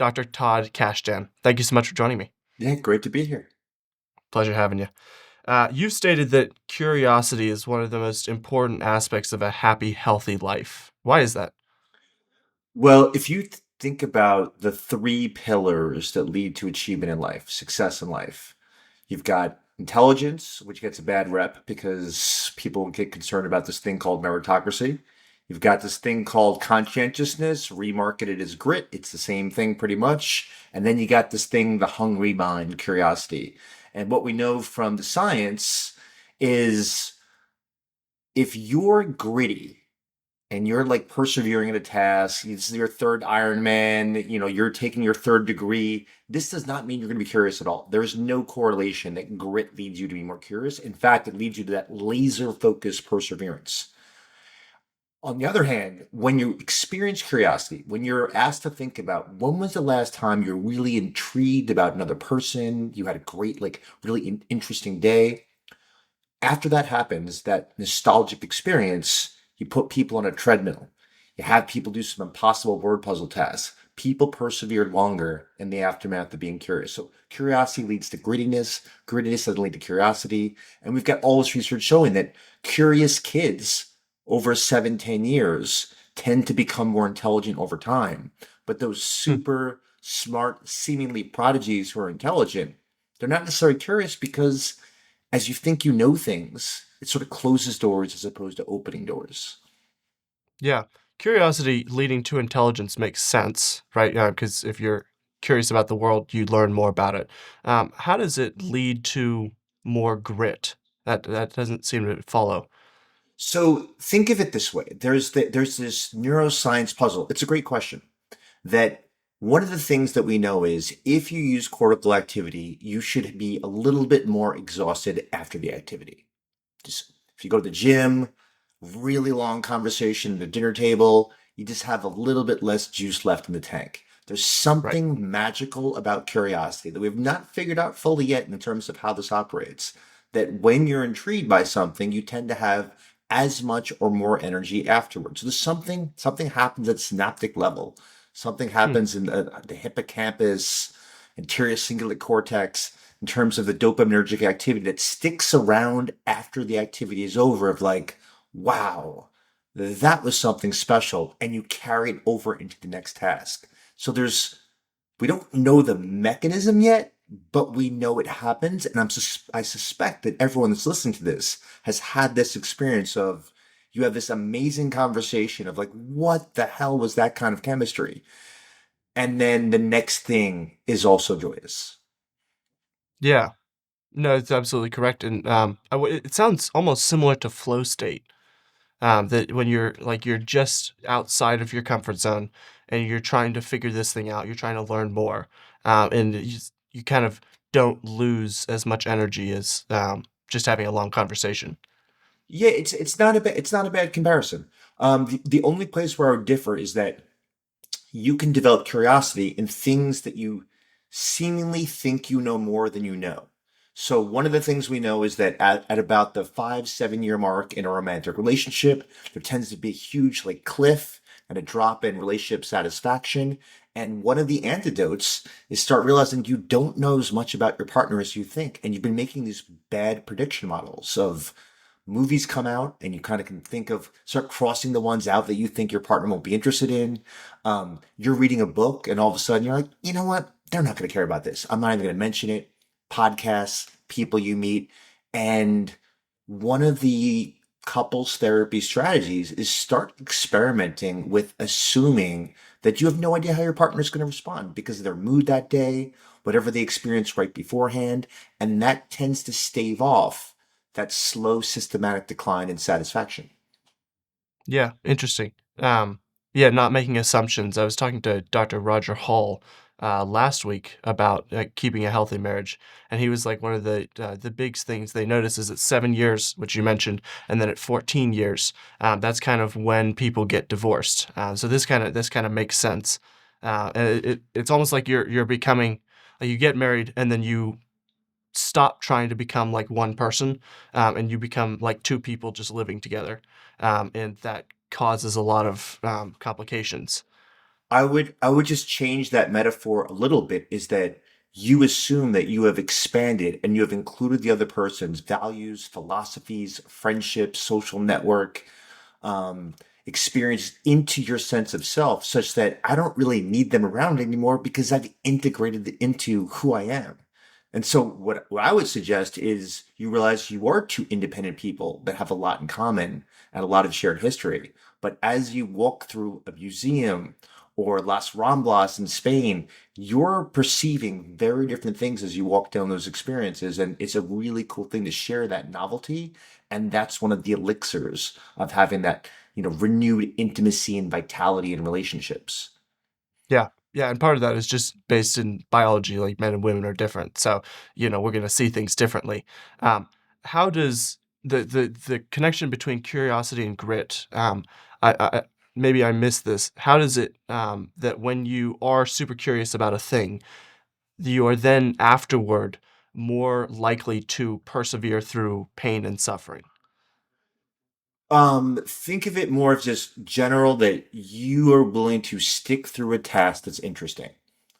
Dr. Todd Kashdan. Thank you so much for joining me. Yeah, great to be here. Pleasure having you. You've stated that curiosity is one of the most important aspects of a happy, healthy life. Why is that? Well, if you think about the three pillars that lead to achievement in life, success in life, you've got intelligence, which gets a bad rep because people get concerned about this thing called meritocracy. You've got this thing called conscientiousness, remarketed as grit. It's the same thing pretty much. And then you got this thing, the hungry mind, curiosity. And what we know from the science is if you're gritty, and you're like persevering in a task, this is your third Ironman, you're taking your third degree. This does not mean you're going to be curious at all. There's no correlation that grit leads you to be more curious. In fact, it leads you to that laser focused perseverance. On the other hand, when you experience curiosity, when you're asked to think about when was the last time you're really intrigued about another person, you had a great, like, really interesting day. After that happens, that nostalgic experience, you put people on a treadmill. You have people do some impossible word puzzle tasks. People persevere longer in the aftermath of being curious. So curiosity leads to grittiness. Grittiness doesn't lead to curiosity. And we've got all this research showing that curious kids over 7, 10 years tend to become more intelligent over time. But those Hmm. super smart, seemingly prodigies who are intelligent, they're not necessarily curious because as you think you know things, it sort of closes doors as opposed to opening doors. Yeah. Curiosity leading to intelligence makes sense, right? Because if you're curious about the world, you learn more about it. How does it lead to more grit? That doesn't seem to follow. So think of it this way. There's this neuroscience puzzle. It's a great question. That one of the things that we know is if you use cortical activity, you should be a little bit more exhausted after the activity. Just if you go to the gym, really long conversation at the dinner table, you just have a little bit less juice left in the tank. There's Right. something magical about curiosity that we have not figured out fully yet in terms of how this operates. That when you're intrigued by something, you tend to have as much or more energy afterwards. So there's something happens at synaptic level. Something Hmm. happens in the hippocampus, anterior cingulate cortex, in terms of the dopaminergic activity that sticks around after the activity is over of like, wow, that was something special. And you carry it over into the next task. So we don't know the mechanism yet, but we know it happens. And I suspect that everyone that's listening to this has had this experience of you have this amazing conversation of like, what the hell was that kind of chemistry? And then the next thing is also joyous. Yeah. No, it's absolutely correct. And it sounds almost similar to flow state. That when you're just outside of your comfort zone and you're trying to figure this thing out, you're trying to learn more, and you kind of don't lose as much energy as just having a long conversation. Yeah, it's not a bad comparison. The only place where I would differ is that you can develop curiosity in things that you seemingly think you know more than you know. So one of the things we know is that at about the 5, 7 year mark in a romantic relationship, there tends to be a huge like cliff and a drop in relationship satisfaction. And one of the antidotes is start realizing you don't know as much about your partner as you think. And you've been making these bad prediction models of movies come out and you kind of can think of start crossing the ones out that you think your partner won't be interested in. You're reading a book and all of a sudden you're like, you know what? They're not going to care about this. I'm not even going to mention it. Podcasts, people you meet. And one of the couples therapy strategies is start experimenting with assuming that you have no idea how your partner is going to respond because of their mood that day, whatever they experienced right beforehand. And that tends to stave off that slow, systematic decline in satisfaction. Yeah, interesting. Yeah, not making assumptions. I was talking to Dr. Roger Hall last week about keeping a healthy marriage, and he was like one of the big things they notice is at 7 years, which you mentioned, and then at 14 years, that's kind of when people get divorced. So this kind of makes sense. And it's almost like you're becoming like you get married and then you stop trying to become like one person, and you become like two people just living together, and that causes a lot of complications. I would just change that metaphor a little bit, is that you assume that you have expanded and you have included the other person's values, philosophies, friendships, social network, um, experience into your sense of self, such that I don't really need them around anymore because I've integrated it into who I am. And so what I would suggest is you realize you are two independent people that have a lot in common and a lot of shared history. But as you walk through a museum or Las Ramblas in Spain, you're perceiving very different things as you walk down those experiences. And it's a really cool thing to share that novelty. And that's one of the elixirs of having that, renewed intimacy and vitality in relationships. Yeah. Yeah, and part of that is just based in biology, like men and women are different. So, we're gonna see things differently. How does the connection between curiosity and grit, I maybe I missed this. How does it, that when you are super curious about a thing, you are then afterward more likely to persevere through pain and suffering? Think of it more of just general, that you are willing to stick through a task that's interesting.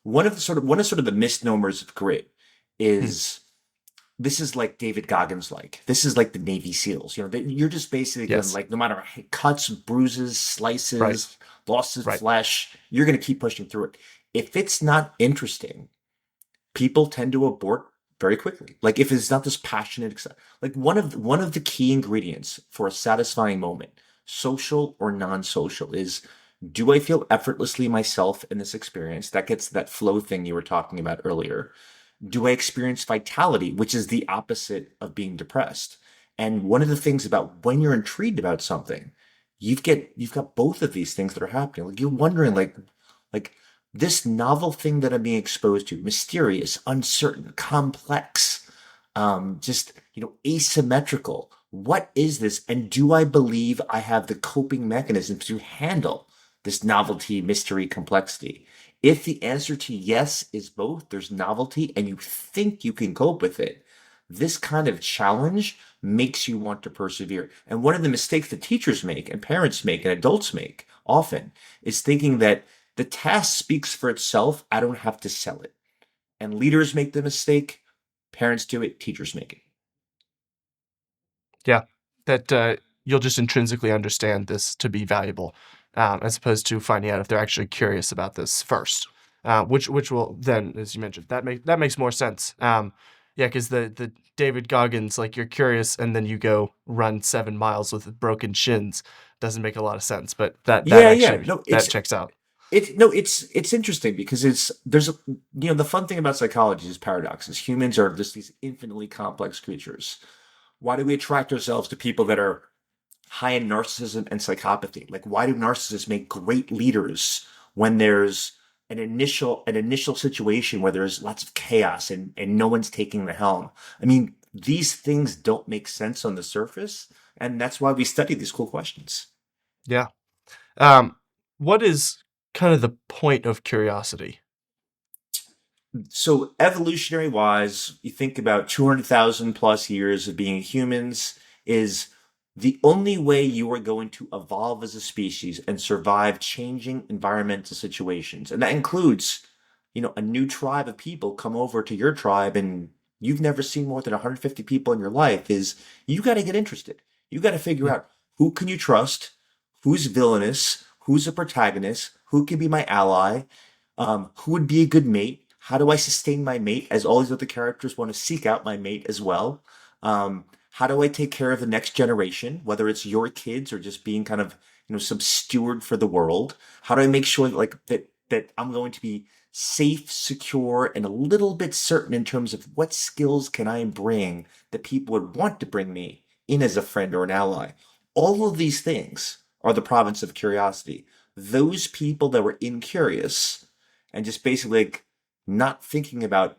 One of the misnomers of grit Hmm. is this is like David Goggins, like this is like the Navy SEALs. That you're just basically going to, Yes. like, no matter cuts, bruises, Right. slices, loss of Right. flesh, you're going to keep pushing through it. If it's not interesting, people tend to abort very quickly. Like if it's not this passionate, like one of the key ingredients for a satisfying moment, social or non-social, is, do I feel effortlessly myself in this experience? That gets that flow thing you were talking about earlier. Do I experience vitality, which is the opposite of being depressed? And one of the things about when you're intrigued about something, you've got both of these things that are happening. Like you're wondering, like this novel thing that I'm being exposed to, mysterious, uncertain, complex, just asymmetrical. What is this? And do I believe I have the coping mechanisms to handle this novelty, mystery, complexity? If the answer to yes is both, there's novelty and you think you can cope with it, this kind of challenge makes you want to persevere. And one of the mistakes that teachers make and parents make and adults make often is thinking that the task speaks for itself. I don't have to sell it. And leaders make the mistake. Parents do it. Teachers make it. Yeah, that, you'll just intrinsically understand this to be valuable, as opposed to finding out if they're actually curious about this first, which will then, as you mentioned, that makes more sense. Yeah, because the David Goggins, like, you're curious and then you go run 7 miles with broken shins, doesn't make a lot of sense, but that Yeah, yeah. actually No, that checks out. it's interesting because the fun thing about psychology is paradoxes. Humans are just these infinitely complex creatures. Why do we attract ourselves to people that are high in narcissism and psychopathy? Like, why do narcissists make great leaders when there's an initial situation where there's lots of chaos and no one's taking the helm? I mean, these things don't make sense on the surface, and that's why we study these cool questions. Yeah. Um, what is kind of the point of curiosity? So evolutionary wise, you think about 200,000 plus years of being humans is the only way you are going to evolve as a species and survive changing environmental situations. And that includes, a new tribe of people come over to your tribe and you've never seen more than 150 people in your life. Is you got to get interested. You got to figure Mm, out who can you trust, who's villainous, who's a protagonist, who can be my ally, who would be a good mate? How do I sustain my mate as all these other characters want to seek out my mate as well? How do I take care of the next generation, whether it's your kids or just being kind of, some steward for the world? How do I make sure that I'm going to be safe, secure, and a little bit certain in terms of what skills can I bring that people would want to bring me in as a friend or an ally? All of these things are the province of curiosity. Those people that were incurious and just basically, like, not thinking about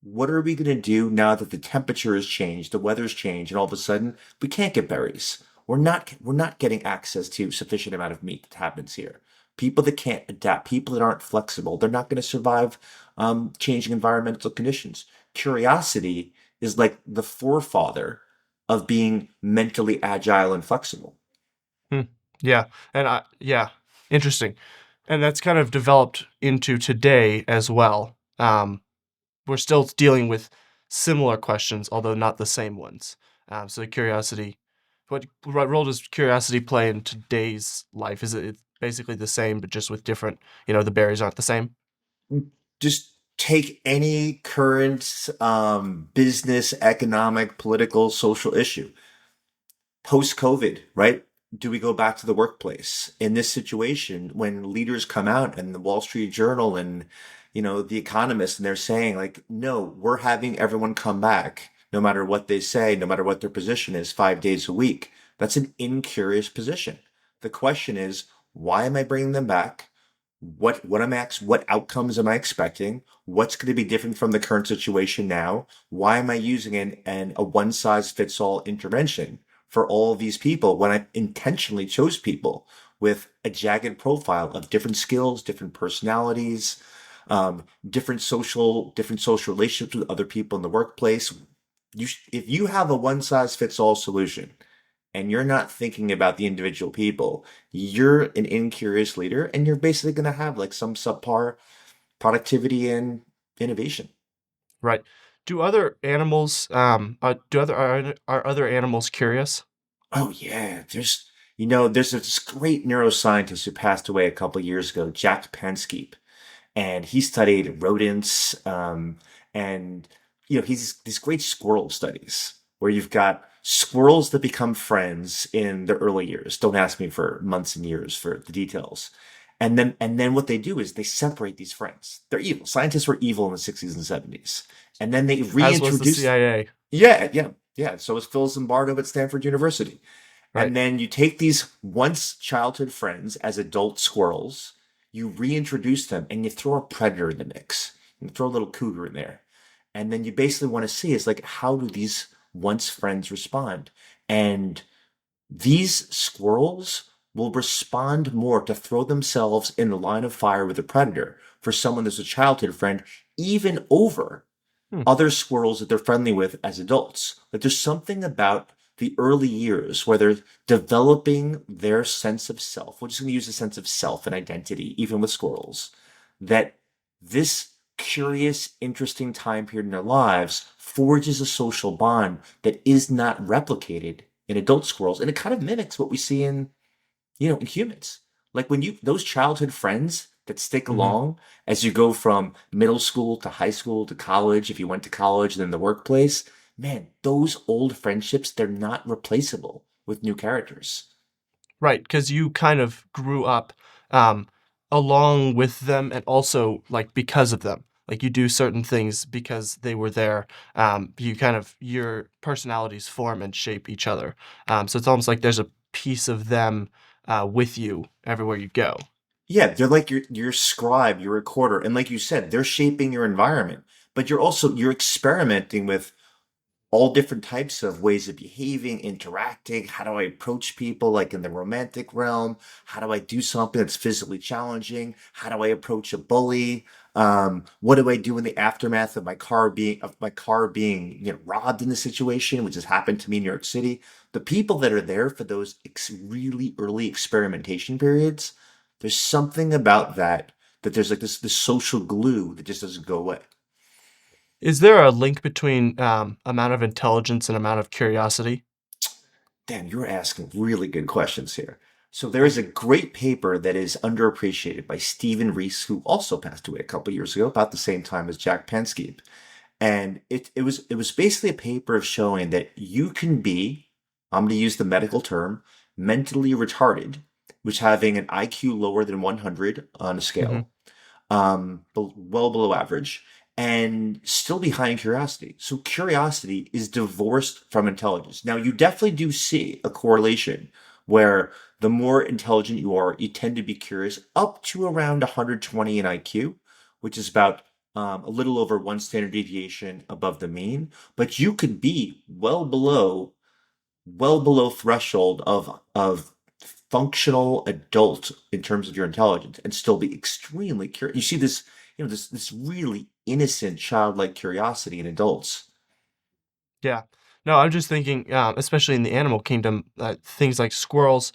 what are we going to do now that the temperature has changed, the weather's changed, and all of a sudden we can't get berries. We're not getting access to sufficient amount of meat that happens here. People that can't adapt, people that aren't flexible, they're not going to survive changing environmental conditions. Curiosity is like the forefather of being mentally agile and flexible. hmm. Yeah, and yeah, interesting. And that's kind of developed into today as well. We're still dealing with similar questions, although not the same ones. So curiosity, what role does curiosity play in today's life? Is it basically the same, but just with different, the barriers aren't the same? Just take any current business, economic, political, social issue. Post COVID, right? Do we go back to the workplace in this situation when leaders come out and the Wall Street Journal and the Economist and they're saying like, no, we're having everyone come back no matter what they say, no matter what their position is, 5 days a week. That's an incurious position. The question is, why am I bringing them back? What outcomes am I expecting? What's going to be different from the current situation now? Why am I using a one size fits all intervention for all of these people when I intentionally chose people with a jagged profile of different skills, different personalities, different social relationships with other people in the workplace? If you have a one size fits all solution and you're not thinking about the individual people, you're an incurious leader and you're basically going to have like some subpar productivity and innovation. Right. Do other animals, are other animals curious? Oh yeah, there's this great neuroscientist who passed away a couple years ago, Jack Panskeep, and he studied rodents, and he's these great squirrel studies where you've got squirrels that become friends in the early years. Don't ask me for months and years for the details. And then what they do is they separate these friends. They're evil. Scientists were evil in the 60s and 70s. And then they As was the reintroduce. CIA. Yeah, yeah, yeah. So was Phil Zimbardo at Stanford University. Right. And then you take these once childhood friends as adult squirrels, you reintroduce them, and you throw a predator in the mix. You throw a little cougar in there. And then you basically want to see is like, how do these once friends respond? And these squirrels will respond more to throw themselves in the line of fire with a predator for someone that's a childhood friend, even over Hmm. other squirrels that they're friendly with as adults. Like there's something about the early years where they're developing their sense of self. We're just going to use the sense of self and identity, even with squirrels, that this curious, interesting time period in their lives forges a social bond that is not replicated in adult squirrels. And it kind of mimics what we see in humans. Like when those childhood friends that stick Hmm. along as you go from middle school to high school to college, if you went to college, then the workplace, man, those old friendships, they're not replaceable with new characters. Right, because you kind of grew up um, along with them and also like because of them. Like you do certain things because they were there. You kind of your personalities form and shape each other. So it's almost like there's a piece of them with you everywhere you go. Yeah, they're like your scribe, your recorder, and like you said, they're shaping your environment. But you're experimenting with all different types of ways of behaving, interacting. How do I approach people like in the romantic realm? How do I do something that's physically challenging? How do I approach a bully? What do I do in the aftermath of my car being robbed in the situation, which has happened to me in New York City? The people that are there for those really early experimentation periods, there's something about that there's like this social glue that just doesn't go away. Is there a link between amount of intelligence and amount of curiosity? Damn, you're asking really good questions here. So there is Thank a you. great paper that is underappreciated by Stephen Reese, who also passed away a couple years ago, about the same time as Jack Panskeep. And it was basically a paper of showing that you can be, I'm going to use the medical term, mentally retarded, which having an IQ lower than 100 on a Hmm. scale, well below average, and still behind curiosity. So curiosity is divorced from intelligence. Now, you definitely do see a correlation where the more intelligent you are, you tend to be curious up to around 120 in IQ, which is about a little over one standard deviation above the mean. But you could be well below threshold of functional adult in terms of your intelligence and still be extremely curious. You see this really innocent childlike curiosity in adults. Yeah. No, I'm just thinking, especially in the animal kingdom, things like squirrels.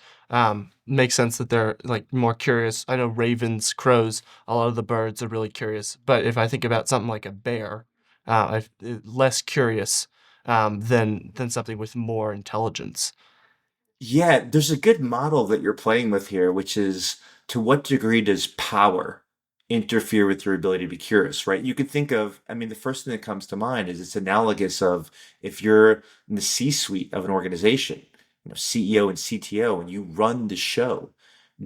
Makes sense that they're like more curious. I know ravens, crows, a lot of the birds are really curious. But if I think about something like a bear, less curious than something with more intelligence. Yeah, there's a good model that you're playing with here, which is to what degree does power interfere with your ability to be curious, right? You could think of, I mean, the first thing that comes to mind is it's analogous of if you're in the C-suite of an organization, CEO and CTO, and you run the show,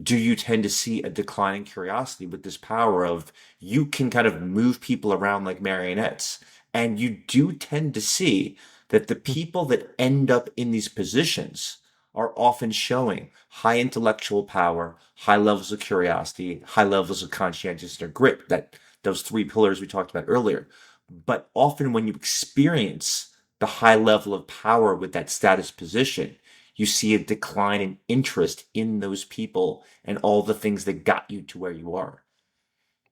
do you tend to see a decline in curiosity with this power of you can kind of move people around like marionettes? And you do tend to see that the people that end up in these positions are often showing high intellectual power, high levels of curiosity, high levels of conscientiousness or grit, that those three pillars we talked about earlier. But often when you experience the high level of power with that status position, you see a decline in interest in those people and all the things that got you to where you are.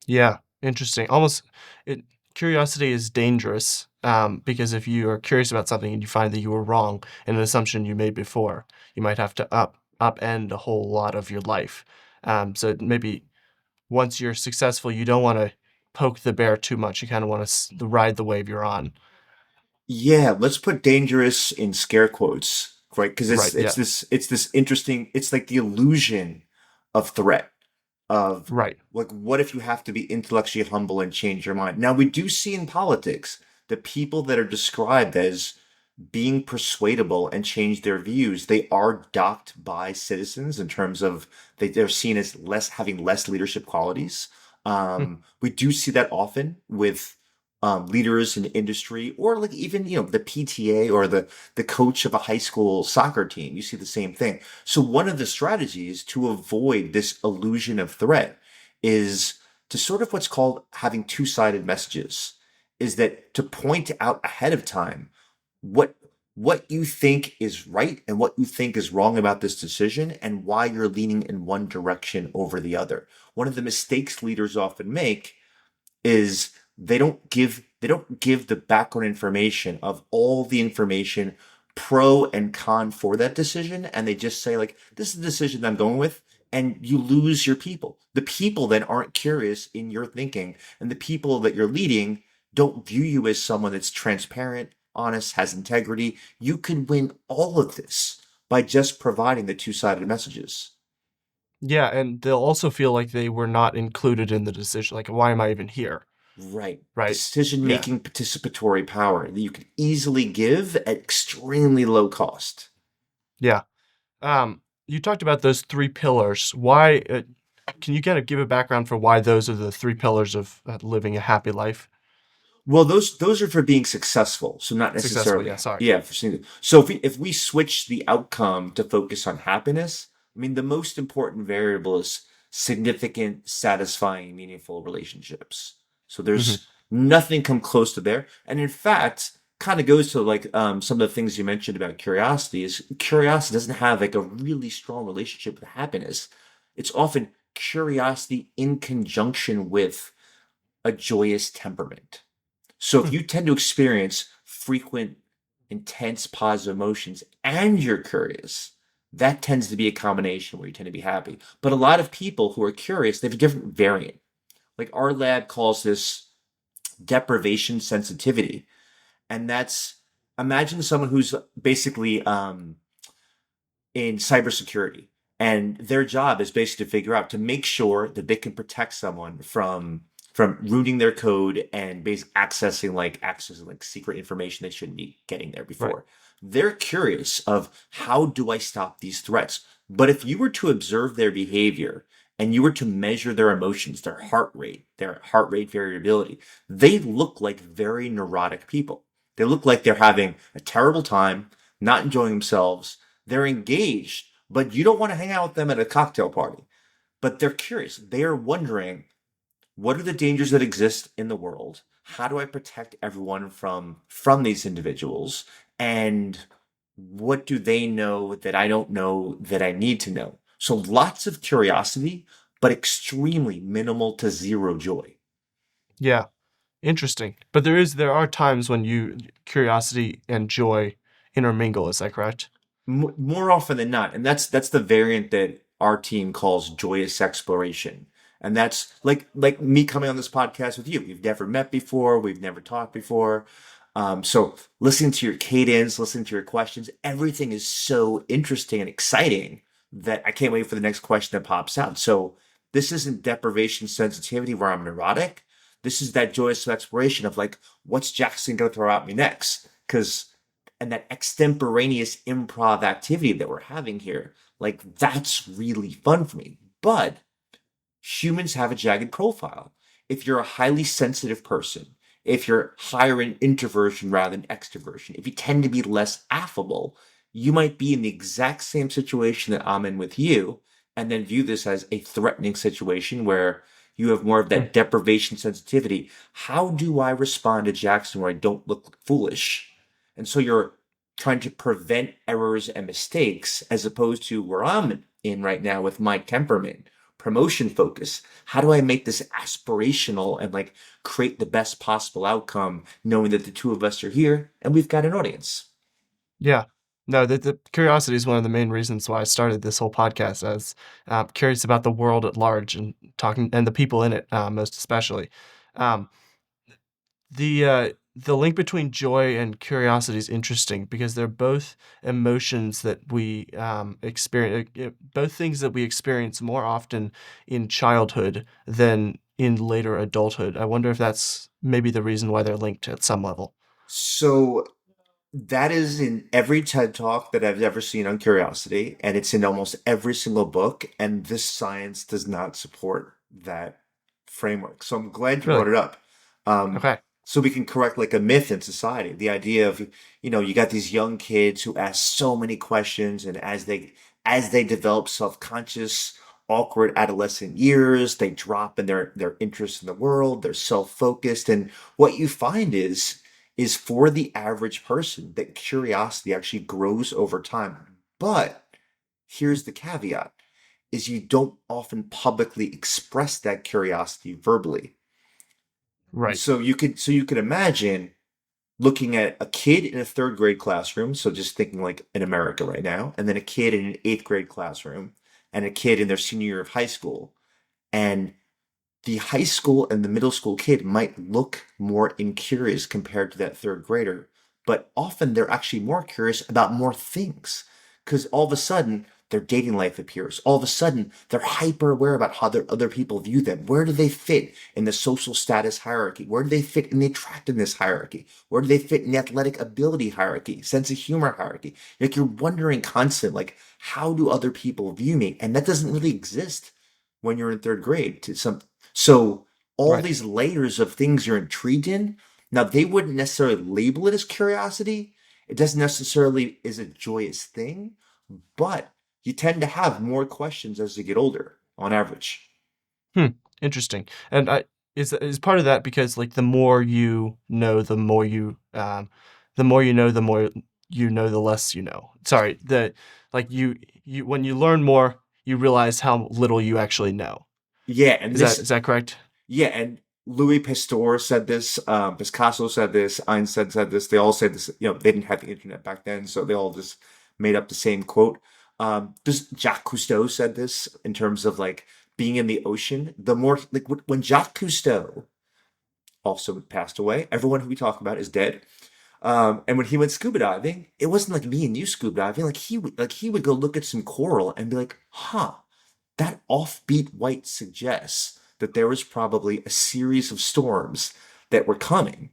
Yeah, interesting. Almost, it curiosity is dangerous because if you are curious about something and you find that you were wrong in an assumption you made before, you might have to upend a whole lot of your life. So maybe once you're successful, you don't want to poke the bear too much. You kind of want to ride the wave you're on. Yeah, let's put dangerous in scare quotes, right? Because Right. Yeah. it's this interesting, it's like the illusion of threat, of Right. like what if you have to be intellectually humble and change your mind? Now we do see in politics the people that are described as being persuadable and change their views, they are docked by citizens in terms of they're seen as less having less leadership qualities. We do see that often with leaders in industry, or like even the PTA or the coach of a high school soccer team. You see the same thing. So one of the strategies to avoid this illusion of threat is to sort of what's called having two-sided messages. Is that to point out ahead of time what what you think is right and what you think is wrong about this decision and why you're leaning in one direction over the other. One of the mistakes leaders often make is they don't give the background information of all the information pro and con for that decision, and they just say like this is the decision I'm going with, and you lose your people. The people then aren't curious in your thinking, and the people that you're leading don't view you as someone that's transparent, honest, has integrity. You can win all of this by just providing the two-sided messages. Yeah, and they'll also feel like they were not included in the decision. Like, why am I even here? Right. Right. Decision Yeah. making participatory power that you can easily give at extremely low cost. Yeah. You talked about those three pillars. Why? Can you kind of give a background for why those are the three pillars of living a happy life? Well, those are for being successful, so not Successful. Yeah. necessarily. Sorry. Yeah, so if we switch the outcome to focus on happiness, I mean the most important variable is significant, satisfying, meaningful relationships. So Hmm. there's nothing come close to there. And in fact, kind of goes to like some of the things you mentioned about curiosity is curiosity doesn't have like a really strong relationship with happiness. It's often curiosity in conjunction with a joyous temperament. So if you tend to experience frequent, intense positive emotions and you're curious, that tends to be a combination where you tend to be happy. But a lot of people who are curious, they have a different variant. Like our lab calls this deprivation sensitivity. And that's imagine someone who's basically in cybersecurity. And their job is basically to figure out to make sure that they can protect someone from rooting their code and basically accessing like secret information they shouldn't be getting there Right. before. They're curious of how do I stop these threats? But if you were to observe their behavior and you were to measure their emotions, their heart rate variability, they look like very neurotic people. They look like they're having a terrible time, not enjoying themselves, they're engaged, but you don't want to hang out with them at a cocktail party. But they're curious. They are wondering what are the dangers that exist in the world? How do I protect everyone from these individuals? And what do they know that I don't know that I need to know? So lots of curiosity, but extremely minimal to zero joy. Yeah. Interesting. But there are times when you curiosity and joy intermingle. Is that correct? More often than not, and that's the variant that our team calls joyous exploration. And that's like me coming on this podcast with you. We've never met before, we've never talked before. So listening to your cadence, listening to your questions, everything is so interesting and exciting that I can't wait for the next question that pops out. So this isn't deprivation sensitivity where I'm neurotic. This is that joyous exploration of like, what's Jackson gonna throw at me next? Because and that extemporaneous improv activity that we're having here, like that's really fun for me. But humans have a jagged profile. If you're a highly sensitive person, if you're higher in introversion rather than extroversion, if you tend to be less affable, you might be in the exact same situation that I'm in with you, and then view this as a threatening situation where you have more of Hmm. that deprivation sensitivity. How do I respond to Jackson where I don't look foolish? And so you're trying to prevent errors and mistakes as opposed to where I'm in right now with my temperament promotion focus. How do I make this aspirational and like create the best possible outcome, knowing that the two of us are here and we've got an audience? Yeah. No, the curiosity is one of the main reasons why I started this whole podcast. I was curious about the world at large and talking and the people in it, most especially. Um, the link between joy and curiosity is interesting because they're both emotions that we experience, both things that we experience more often in childhood than in later adulthood. I wonder if that's maybe the reason why they're linked at some level. So that is in every TED talk that I've ever seen on curiosity, and it's in almost every single book. And this science does not support that framework. So I'm glad you brought Really? it up. Um, Okay. so we can correct like a myth in society. The idea of, you got these young kids who ask so many questions, and as they develop self-conscious, awkward adolescent years, they drop in their interest in the world, they're self-focused, and what you find is for the average person that curiosity actually grows over time. But here's the caveat is you don't often publicly express that curiosity verbally. Right. So you could imagine looking at a kid in a third grade classroom, so just thinking like in America right now, and then a kid in an eighth grade classroom, and a kid in their senior year of high school. And the high school and the middle school kid might look more incurious compared to that third grader, but often they're actually more curious about more things because all of a sudden their dating life appears. All of a sudden they're hyper aware about how other people view them. Where do they fit in the social status hierarchy? Where do they fit in the attractiveness hierarchy? Where do they fit in the athletic ability hierarchy, sense of humor hierarchy? Like you're wondering constantly, like, how do other people view me? And that doesn't really exist when you're in third grade to some so all Right. these layers of things you're intrigued in, now they wouldn't necessarily label it as curiosity. It doesn't necessarily is a joyous thing, but you tend to have more questions as you get older on average. Hmm, interesting. And I is part of that because, like, the more you know, the more you know, the more you know, the less you know. Sorry, like, you when you learn more, you realize how little you actually know. Yeah, and Is this that correct? yeah, and Louis Pasteur said this, Picasso said this, Einstein said this. They all said this. They didn't have the internet back then, so they all just made up the same quote. Just Jacques Cousteau said this in terms of like being in the ocean. The more like when Jacques Cousteau also passed away, everyone who we talk about is dead. And when he went scuba diving, it wasn't like me and you scuba diving. Like he would go look at some coral and be like, "Huh, that offbeat white suggests that there was probably a series of storms that were coming,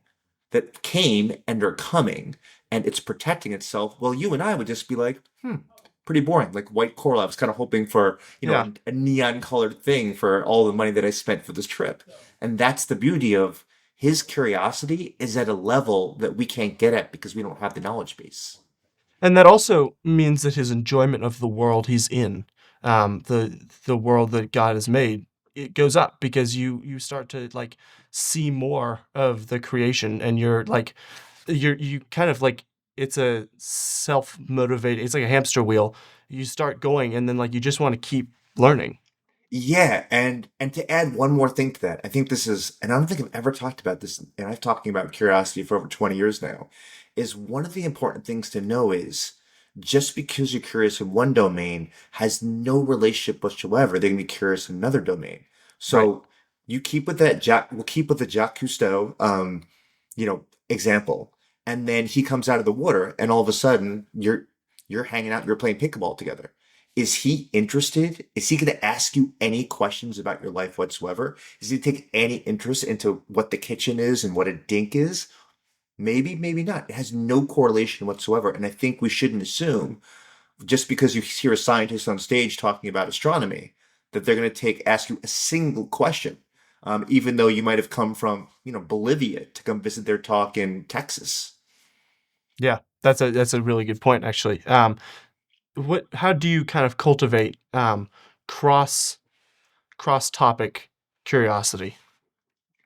that came and are coming, and it's protecting itself." Well, you and I would just be like, pretty boring, like white coral. I was kind of hoping for, Yeah. a neon colored thing for all the money that I spent for this trip. And that's the beauty of his curiosity is at a level that we can't get at because we don't have the knowledge base. And that also means that his enjoyment of the world he's in, the world that God has made, it goes up because you start to like see more of the creation, and you kind of like it's a self motivated. It's like a hamster wheel. You start going, and then like you just want to keep learning. Yeah, and to add one more thing to that, I think this is, and I don't think I've ever talked about this, and I've talking about curiosity for over 20 years now, is one of the important things to know is just because you're curious in one domain has no relationship whatsoever. They're gonna be curious in another domain. Right. So we'll keep with the Jacques Cousteau, example. And then he comes out of the water, and all of a sudden you're hanging out, you're playing pickleball together. Is he interested? Is he going to ask you any questions about your life whatsoever? Is he take any interest into what the kitchen is and what a dink is? Maybe, maybe not. It has no correlation whatsoever. And I think we shouldn't assume just because you hear a scientist on stage talking about astronomy that they're going to ask you a single question, even though you might have come from Bolivia to come visit their talk in Texas. Yeah. That's a really good point, actually. How do you kind of cultivate cross cross topic curiosity?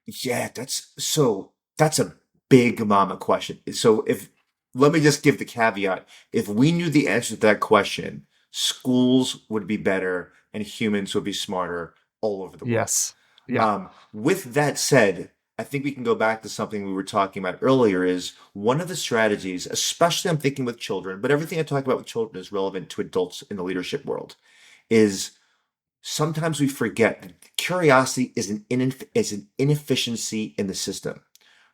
Yeah, that's a big mama question. So if let me just give the caveat. If we knew the answer to that question, schools would be better and humans would be smarter all over the world. Yes. Yeah. With that said, I think we can go back to something we were talking about earlier is one of the strategies, especially I'm thinking with children, but everything I talk about with children is relevant to adults in the leadership world, is sometimes we forget that curiosity is an inefficiency in the system.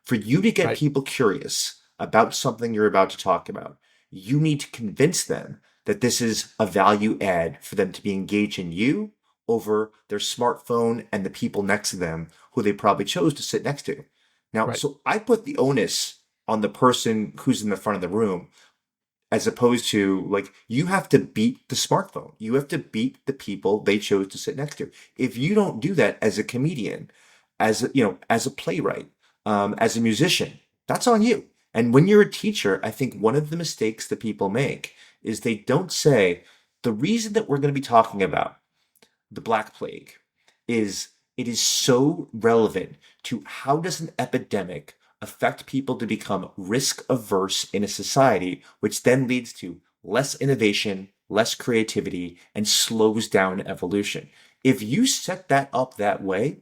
For you to get Right. people curious about something you're about to talk about, you need to convince them that this is a value add for them to be engaged in you over their smartphone and the people next to them who they probably chose to sit next to. Now, Right. so I put the onus on the person who's in the front of the room as opposed to like you have to beat the smartphone. You have to beat the people they chose to sit next to. If you don't do that as a comedian, as a playwright, as a musician, that's on you. And when you're a teacher, I think one of the mistakes that people make is they don't say the reason that we're going to be talking about the Black Plague is it is so relevant to how does an epidemic affect people to become risk averse in a society, which then leads to less innovation, less creativity, and slows down evolution. If you set that up that way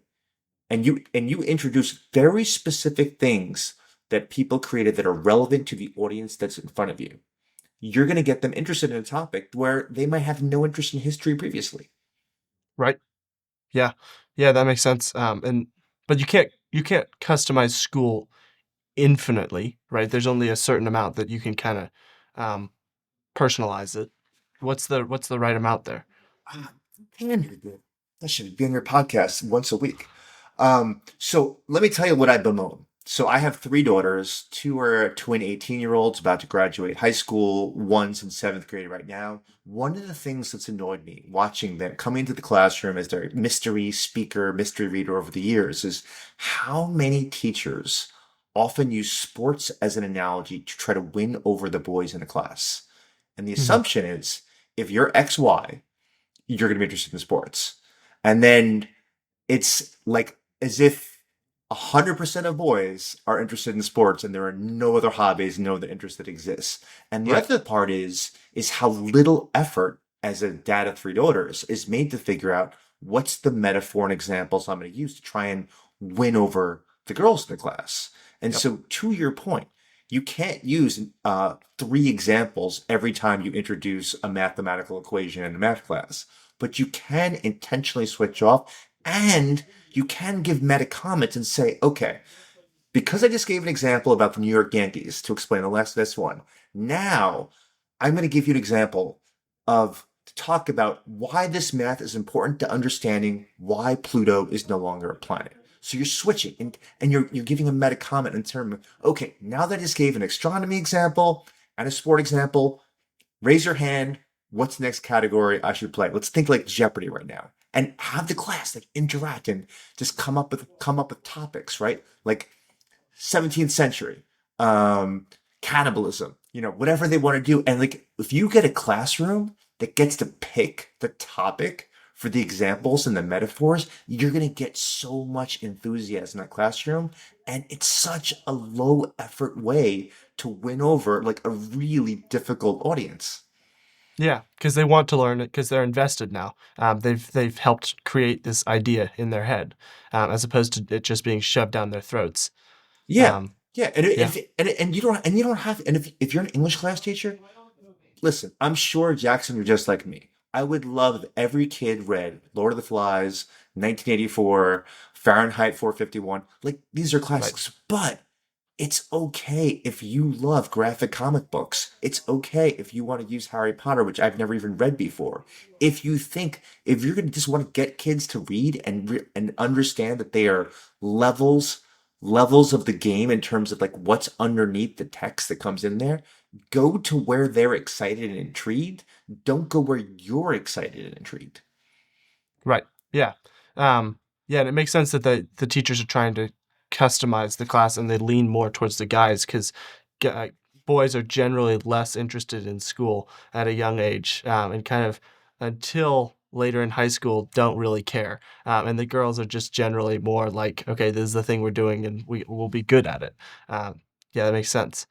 and you introduce very specific things that people created that are relevant to the audience that's in front of you, you're going to get them interested in a topic where they might have no interest in history previously. Right. Yeah. Yeah, that makes sense. And but you can't customize school infinitely, right? There's only a certain amount that you can kind of um, personalize it. What's the right amount there? Ah, man, you're good. That should be on your podcast once a week. So let me tell you what I bemoan. So I have three daughters. Two are twin 18-year-olds about to graduate high school. One's in seventh grade right now. One of the things that's annoyed me watching them come into the classroom as their mystery speaker, mystery reader over the years is how many teachers often use sports as an analogy to try to win over the boys in the class. And the Mhm. assumption is if you're XY, you're going to be interested in sports. And then it's like as if 100% of boys are interested in sports and there are no other hobbies, no other interests that exist. And the Right. other part is how little effort as a dad of three daughters is made to figure out what's the metaphor and examples I'm going to use to try and win over the girls in the class. And Yep. so to your point, you can't use three examples every time you introduce a mathematical equation in a math class, but you can intentionally switch off and you can give meta comments and say, okay, because I just gave an example about the New York Yankees to explain the last this one, now I'm going to give you an example of to talk about why this math is important to understanding why Pluto is no longer a planet. So you're switching and you're giving a meta comment in terms of, okay, now that I just gave an astronomy example and a sport example, raise your hand. What's the next category I should play? Let's think like Jeopardy right now, and have the class like interact and just come up with topics, right? Like 17th century, cannibalism, whatever they want to do. And like, if you get a classroom that gets to pick the topic for the examples and the metaphors, you're going to get so much enthusiasm in that classroom. And it's such a low effort way to win over like a really difficult audience. Yeah, because they want to learn it because they're invested now. They've helped create this idea in their head, as opposed to it just being shoved down their throats. Yeah. Um, Yeah. yeah. And you don't have, and if you're an English class teacher, listen, I'm sure Jackson, you're just like me. I would love if every kid read Lord of the Flies, 1984, Fahrenheit 451. Like, these are Right. classics, but it's okay if you love graphic comic books. It's okay if you want to use Harry Potter, which I've never even read before. If you're going to just want to get kids to read and understand that they are levels levels of the game in terms of like what's underneath the text that comes in there, go to where they're excited and intrigued. Don't go where you're excited and intrigued. Right. Yeah. Um, yeah, and it makes sense that the teachers are trying to customize the class and they lean more towards the guys because boys are generally less interested in school at a young age, and kind of until later in high school don't really care. And the girls are just generally more like, okay, this is the thing we're doing and we will be good at it. Yeah, that makes sense.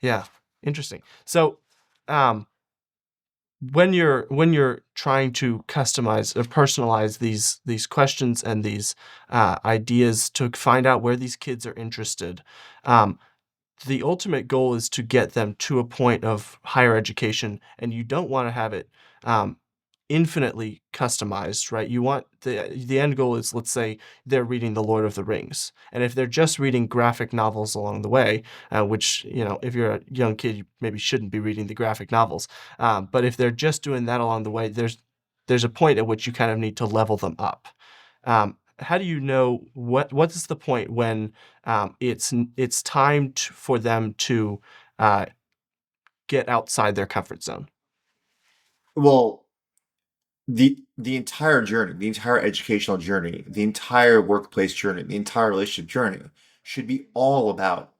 Yeah, interesting. So, um, when you're trying to customize or personalize these questions and these ideas to find out where these kids are interested, um, the ultimate goal is to get them to a point of higher education, and you don't want to have it um, infinitely customized, right? You want the end goal is, let's say they're reading The Lord of the Rings, and if they're just reading graphic novels along the way, which if you're a young kid, you maybe shouldn't be reading the graphic novels, but if they're just doing that along the way, there's a point at which you kind of need to level them up. How do you know what is the point when it's time for them to uh, get outside their comfort zone? Well, the entire journey, the entire educational journey, the entire workplace journey, the entire relationship journey should be all about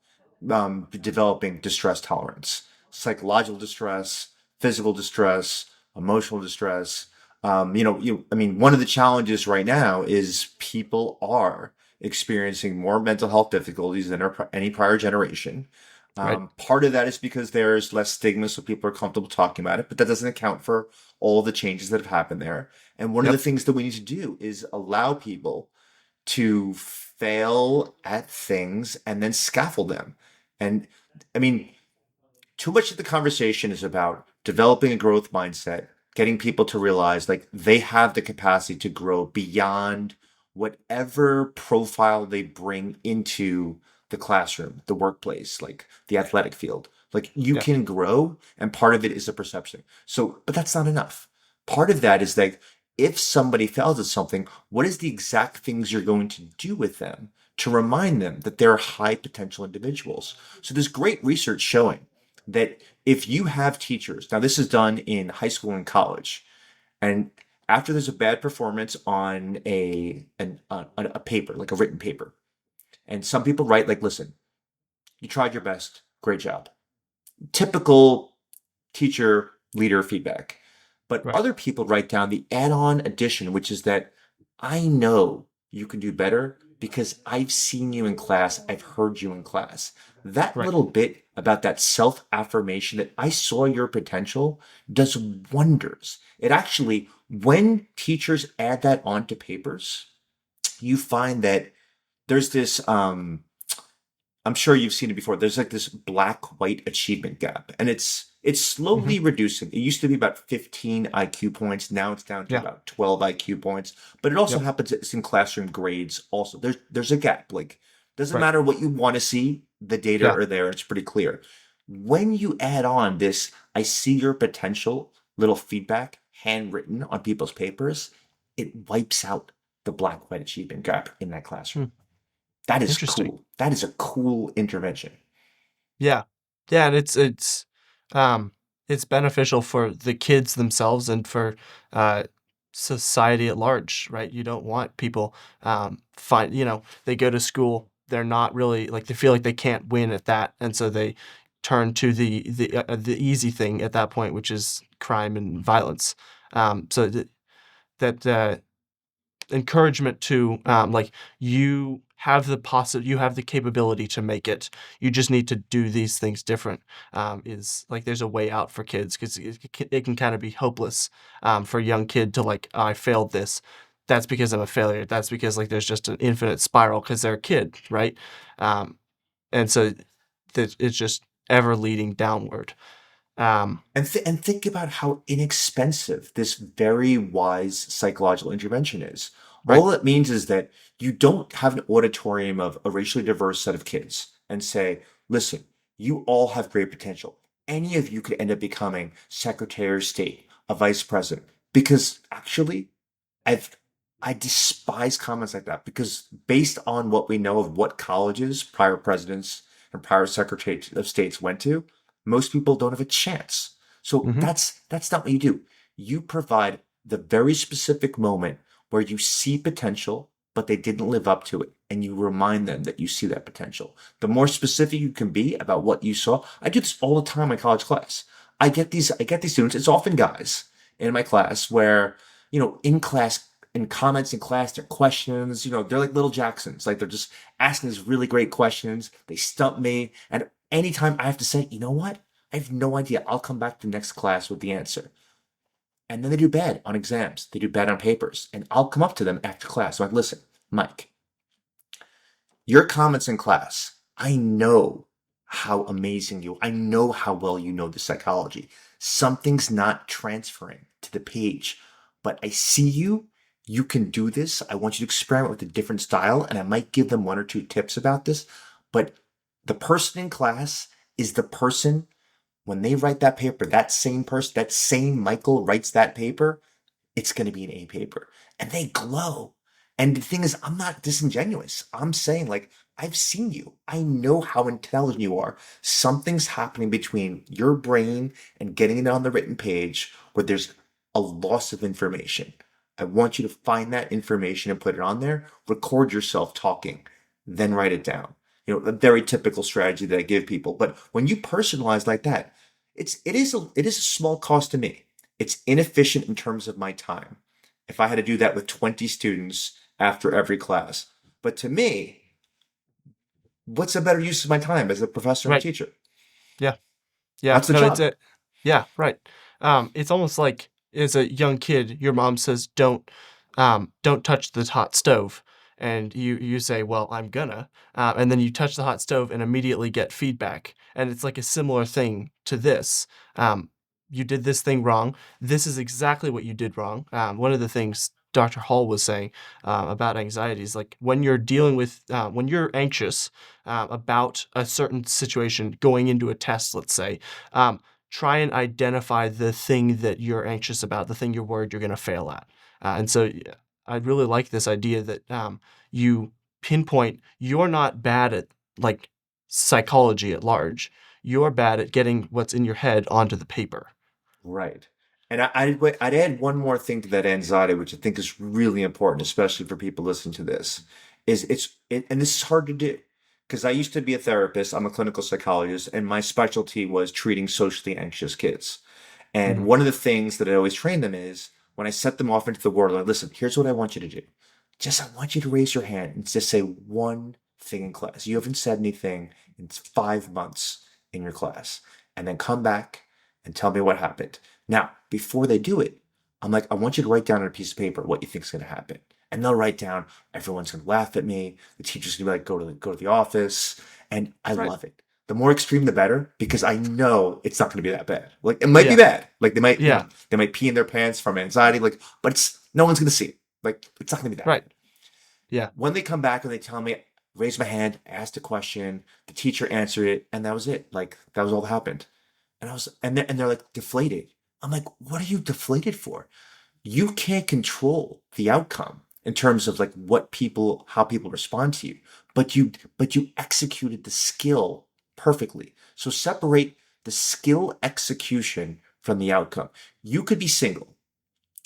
developing distress tolerance, psychological distress, physical distress, emotional distress. I mean, one of the challenges right now is people are experiencing more mental health difficulties than any prior generation. Right. Part of that is because there's less stigma, so people are comfortable talking about it, but that doesn't account for all the changes that have happened there. And one of the Yep. things that we need to do is allow people to fail at things and then scaffold them. And I mean, too much of the conversation is about developing a growth mindset, getting people to realize like they have the capacity to grow beyond whatever profile they bring into the classroom, the workplace, like the athletic field. Like you Yeah. can grow, and part of it is a perception. So, but that's not enough. Part of that is like if somebody fails at something, what is the exact things you're going to do with them to remind them that they're high potential individuals? So there's great research showing that if you have teachers, now this is done in high school and college, and after there's a bad performance on a paper, like a written paper, and some people write like, "Listen, you tried your best, great job." Typical teacher leader feedback. But Right. other people write down the add-on addition, which is that I know you can do better because I've seen you in class, I've heard you in class. That Right. little bit about that self-affirmation that I saw your potential does wonders. It actually, when teachers add that onto papers, you find that there's this I'm sure you've seen it before. There's like this black-white achievement gap, and it's Hmm. slowly reducing. It used to be about 15 IQ points. Now it's down to Yeah. about 12 IQ points. But it also Yep. happens it's in classroom grades also. There's a gap. Like doesn't Right. matter what you want to see, the data Yeah. are there. It's pretty clear. When you add on this, I see your potential little feedback handwritten on people's papers, it wipes out the black-white achievement gap in that classroom. Hmm. That is Interesting. cool. That is a cool intervention. Yeah. Yeah, and um it's beneficial for the kids themselves and for uh society at large, right? You don't want people they go to school, they're not really like they feel like they can't win at that, and so they turn to the easy thing at that point, which is crime and violence. So that encouragement to like you have the capability to make it, you just need to do these things different, is like there's a way out for kids because it can kind of be hopeless for a young kid to like, "Oh, I failed this, that's because I'm a failure, that's because like there's just an infinite spiral because they're a kid, right?" And so that it's just ever leading downward. And think about how inexpensive this very wise psychological intervention is. Right. All it means is that you don't have an auditorium of a racially diverse set of kids and say, listen, you all have great potential. Any of you could end up becoming Secretary of State, a vice president. Because actually, I've I despise comments like that because based on what we know of what colleges prior presidents and prior secretaries of states went to, most people don't have a chance. So Hmm. that's not what you do. You provide the very specific moment where you see potential, but they didn't live up to it, and you remind them that you see that potential. The more specific you can be about what you saw, I do this all the time in my college class. I get these students, it's often guys in my class where in class, in comments in class, they're questions, they're like little Jacksons. Like they're just asking these really great questions. They stump me. And anytime I have to say, you know what? I have no idea. I'll come back to the next class with the answer. And then they do bad on exams. They do bad on papers. And I'll come up to them after class. I'm like, listen, Mike, your comments in class, I know how amazing I know how well you know the psychology. Something's not transferring to the page, but I see you. You can do this. I want you to experiment with a different style, and I might give them one or two tips about this. But the person in class is the person when they write that paper, that same person, that same Michael writes that paper, it's going to be an A paper. And they glow. And the thing is, I'm not disingenuous. I'm saying, like, I've seen you. I know how intelligent you are. Something's happening between your brain and getting it on the written page where there's a loss of information. I want you to find that information and put it on there. Record yourself talking, then write it down. A very typical strategy that I give people. But when you personalize like that, it is a small cost to me. It's inefficient in terms of my time. If I had to do that with 20 students after every class. But to me, what's a better use of my time as a professor and a Right. teacher? Yeah. Yeah. That's the No, it's job. a, yeah, right. It's almost like as a young kid, your mom says, don't touch the hot stove. And you say, well, I'm gonna. And then you touch the hot stove and immediately get feedback. And it's like a similar thing to this. Um, you did this thing wrong. This is exactly what you did wrong. One of the things Dr. Hall was saying about anxiety is like when you're anxious about a certain situation going into a test, let's say, try and identify the thing that you're anxious about, the thing you're worried you're going to fail at. And so yeah, I really like this idea that you pinpoint you're not bad at like psychology at large. You're bad at getting what's in your head onto the paper. Right. And I'd add one more thing to that anxiety, which I think is really important, especially for people listening to this, and this is hard to do because I used to be a therapist. I'm a clinical psychologist, and my specialty was treating socially anxious kids. And Mhm. one of the things that I always train them is when I set them off into the world, like, listen, here's what I want you to do. I want you to raise your hand and just say one thing in class. You haven't said anything in 5 months in your class. And then come back and tell me what happened. Now, before they do it, I'm like, I want you to write down on a piece of paper what you think is going to happen. And they'll write down, everyone's going to laugh at me. The teacher's going to be like, go to the office. And I Right. love it. The more extreme, the better, because I know it's not going to be that bad. Like it might be Yeah. bad. Like they might, Yeah. they might pee in their pants from anxiety. Like, but no one's going to see it. Like it's not going to be that Right. bad. Yeah. When they come back and they tell me, raise my hand, asked a question, the teacher answered it, and that was it. Like that was all that happened. And they're like deflated. I'm like, what are you deflated for? You can't control the outcome in terms of like how people respond to you, but you executed the skill perfectly. So separate the skill execution from the outcome. You could be single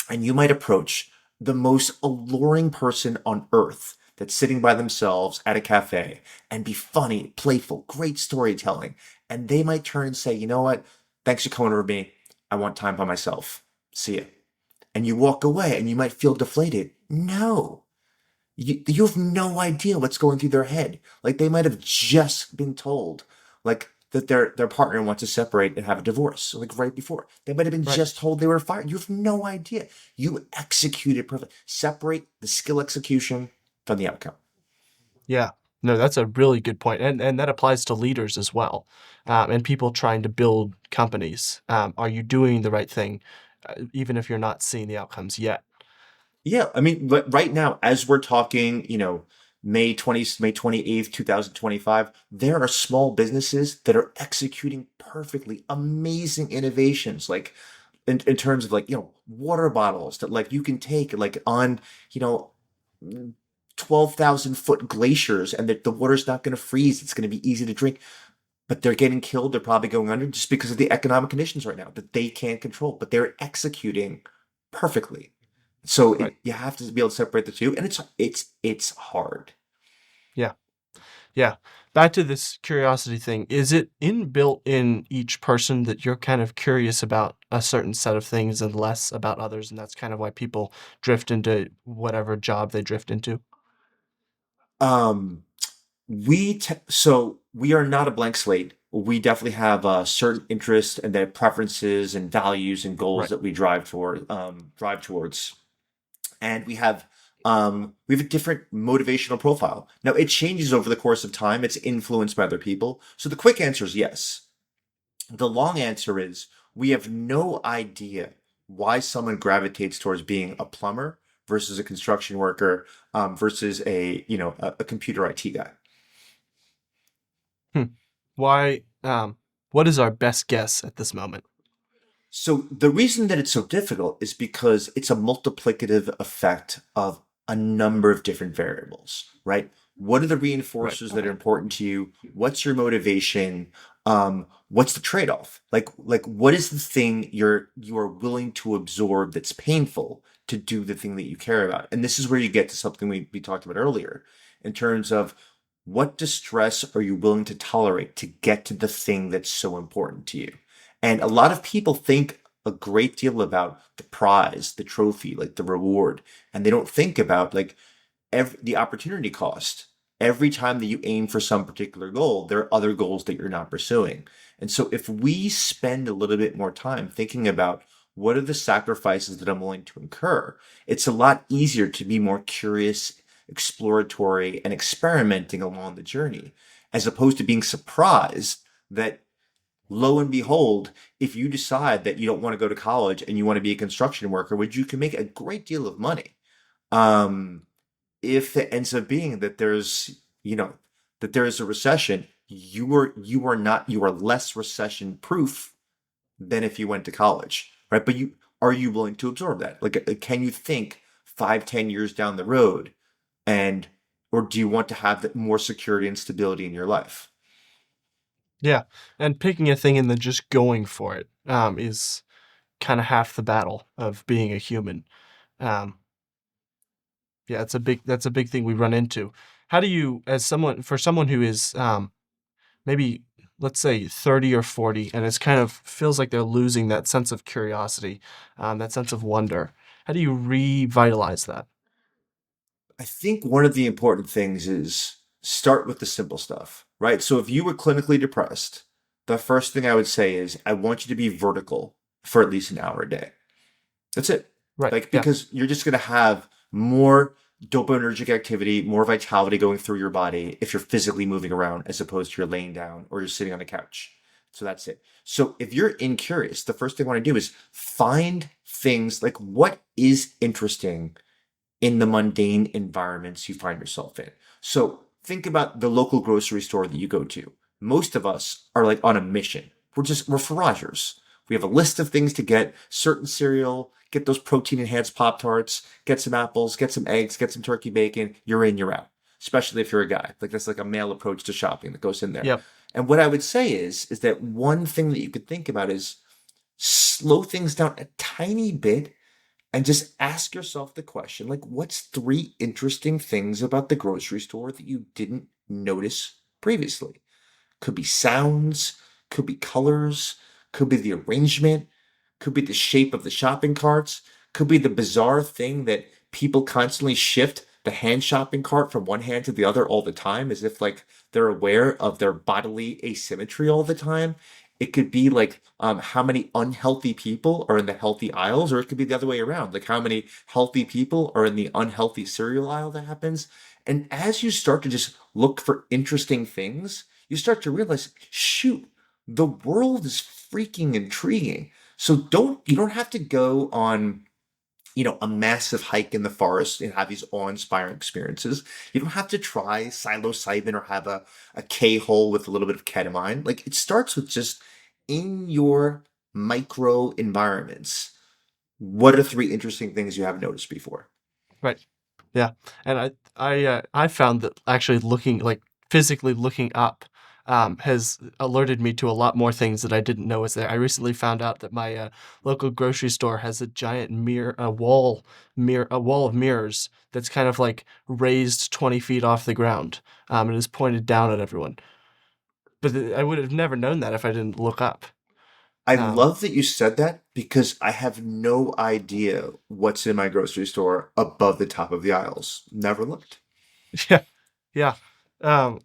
and you might approach the most alluring person on earth that's sitting by themselves at a cafe and be funny, playful, great storytelling. And they might turn and say, you know what? Thanks for coming over to me. I want time by myself. See ya. And you walk away and you might feel deflated. No, you have no idea what's going through their head. Like they might have just been told, like that their partner wants to separate and have a divorce, like right before. They might have been Right. just told they were fired. You have no idea. You executed perfect. Separate the skill execution from the outcome. Yeah. No, that's a really good point, and that applies to leaders as well, and people trying to build companies. Are you doing the right thing, even if you're not seeing the outcomes yet? Yeah, I mean, but right now, as we're talking, May 28th, 2025, there are small businesses that are executing perfectly amazing innovations, like in terms of like, water bottles that like you can take like on, you know, 12,000-foot glaciers and that the water's not going to freeze. It's going to be easy to drink, but they're getting killed. They're probably going under just because of the economic conditions right now that they can't control, but they're executing perfectly. So Right. you have to be able to separate the two, and it's hard. Yeah. Yeah. Back to this curiosity thing. Is it inbuilt in each person that you're kind of curious about a certain set of things and less about others, and that's kind of why people drift into whatever job they drift into? Um, so we are not a blank slate. We definitely have certain interests and their preferences and values and goals Right. that we drive towards, and we have a different motivational profile. Now it changes over the course of time. It's influenced by other people. So the quick answer is yes. The long answer is we have no idea why someone gravitates towards being a plumber versus a construction worker versus a computer IT guy. Hmm. Why, what is our best guess at this moment? So the reason that it's so difficult is because it's a multiplicative effect of a number of different variables, right? What are the Right. reinforcers that are important to you? What's your motivation? What's the trade-off? Like what is the thing you are willing to absorb that's painful to do the thing that you care about? And this is where you get to something we talked about earlier in terms of what distress are you willing to tolerate to get to the thing that's so important to you? And a lot of people think a great deal about the prize, the trophy, like the reward, and they don't think about like the opportunity cost. Every time that you aim for some particular goal, there are other goals that you're not pursuing. And so if we spend a little bit more time thinking about what are the sacrifices that I'm willing to incur, it's a lot easier to be more curious, exploratory, and experimenting along the journey, as opposed to being surprised that lo and behold, if you decide that you don't want to go to college and you want to be a construction worker, which you can make a great deal of money, um, if it ends up being that there is a recession, you are less recession proof than if you went to college, right? But are you willing to absorb that? Like, can you think 5, 10 years down the road, and or do you want to have more security and stability in your life? Yeah. And picking a thing and then just going for it, is kind of half the battle of being a human. Um, yeah, that's a big thing we run into. How do you, as someone, for someone who is, maybe let's say 30 or 40 and it's kind of feels like they're losing that sense of curiosity, that sense of wonder. How do you revitalize that? I think one of the important things is start with the simple stuff, right? So if you were clinically depressed, the first thing I would say is I want you to be vertical for at least an hour a day. That's it. Right. Like, Yeah. because you're just going to have more dopaminergic activity, more vitality going through your body if you're physically moving around as opposed to you're laying down or you're sitting on a couch. So that's it. So if you're incurious, the first thing I want to do is find things like what is interesting in the mundane environments you find yourself in. So think about the local grocery store that you go to. Most of us are like on a mission. We're foragers. We have a list of things to get, certain cereal, get those protein enhanced Pop Tarts, get some apples, get some eggs, get some turkey bacon. You're in, you're out. Especially if you're a guy. Like that's like a male approach to shopping that goes in there. Yep. And what I would say is that one thing that you could think about is slow things down a tiny bit and just ask yourself the question like what's three interesting things about the grocery store that you didn't notice previously? Could be sounds, could be colors, could be the arrangement, could be the shape of the shopping carts, could be the bizarre thing that people constantly shift the hand shopping cart from one hand to the other all the time as if like they're aware of their bodily asymmetry all the time. It could be like how many unhealthy people are in the healthy aisles, or it could be the other way around, like how many healthy people are in the unhealthy cereal aisle that happens. And as you start to just look for interesting things, you start to realize, shoot, the world is freaking intriguing. So you don't have to go on, a massive hike in the forest and have these awe-inspiring experiences. You don't have to try psilocybin or have a K-hole with a little bit of ketamine. Like, it starts with just in your micro environments. What are three interesting things you haven't noticed before? Right. Yeah. And I found that actually looking like physically looking up has alerted me to a lot more things that I didn't know was there. I recently found out that my local grocery store has a giant a wall of mirrors that's kind of like raised 20 feet off the ground, and is pointed down at everyone. But I would have never known that if I didn't look up. I Um, love that you said that because I have no idea what's in my grocery store above the top of the aisles. Never looked. yeah, yeah. Um,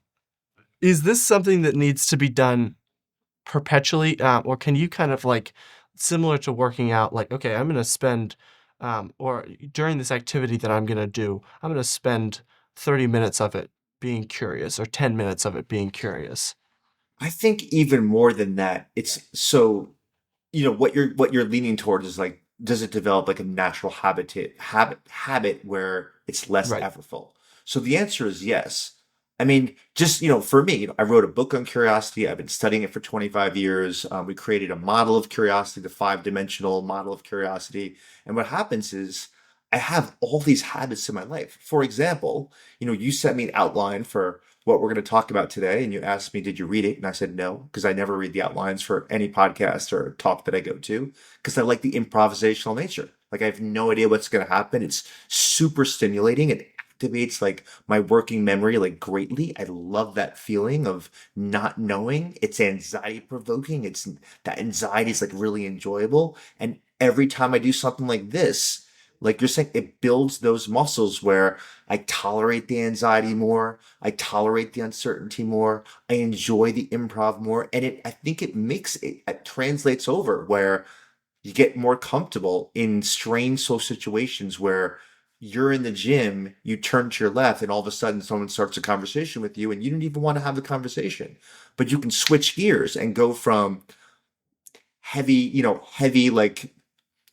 is this something that needs to be done perpetually, or can you kind of like similar to working out, like, okay, I'm going to spend, or during this activity that I'm going to do, I'm going to spend 30 minutes of it being curious or 10 minutes of it being curious. I think even more than that, it's so what you're leaning towards is like, does it develop like a natural habit where it's less Right. effortful? So the answer is yes. I mean, just for me, I wrote a book on curiosity. I've been studying it for 25 years. We created a model of curiosity, the five-dimensional model of curiosity. And what happens is I have all these habits in my life. For example, you sent me an outline for what we're going to talk about today, and you asked me, did you read it? And I said no, because I never read the outlines for any podcast or talk that I go to, because I like the improvisational nature. Like, I have no idea what's going to happen. It's super stimulating. It activates like my working memory like greatly. I love that feeling of not knowing. It's anxiety provoking. It's that anxiety is like really enjoyable. And every time I do something like this, like you're saying, it builds those muscles where I tolerate the anxiety more. I tolerate the uncertainty more. I enjoy the improv more. And I think it translates over where you get more comfortable in strange social situations where you're in the gym, you turn to your left, and all of a sudden someone starts a conversation with you, and you don't even want to have the conversation. But you can switch gears and go from heavy like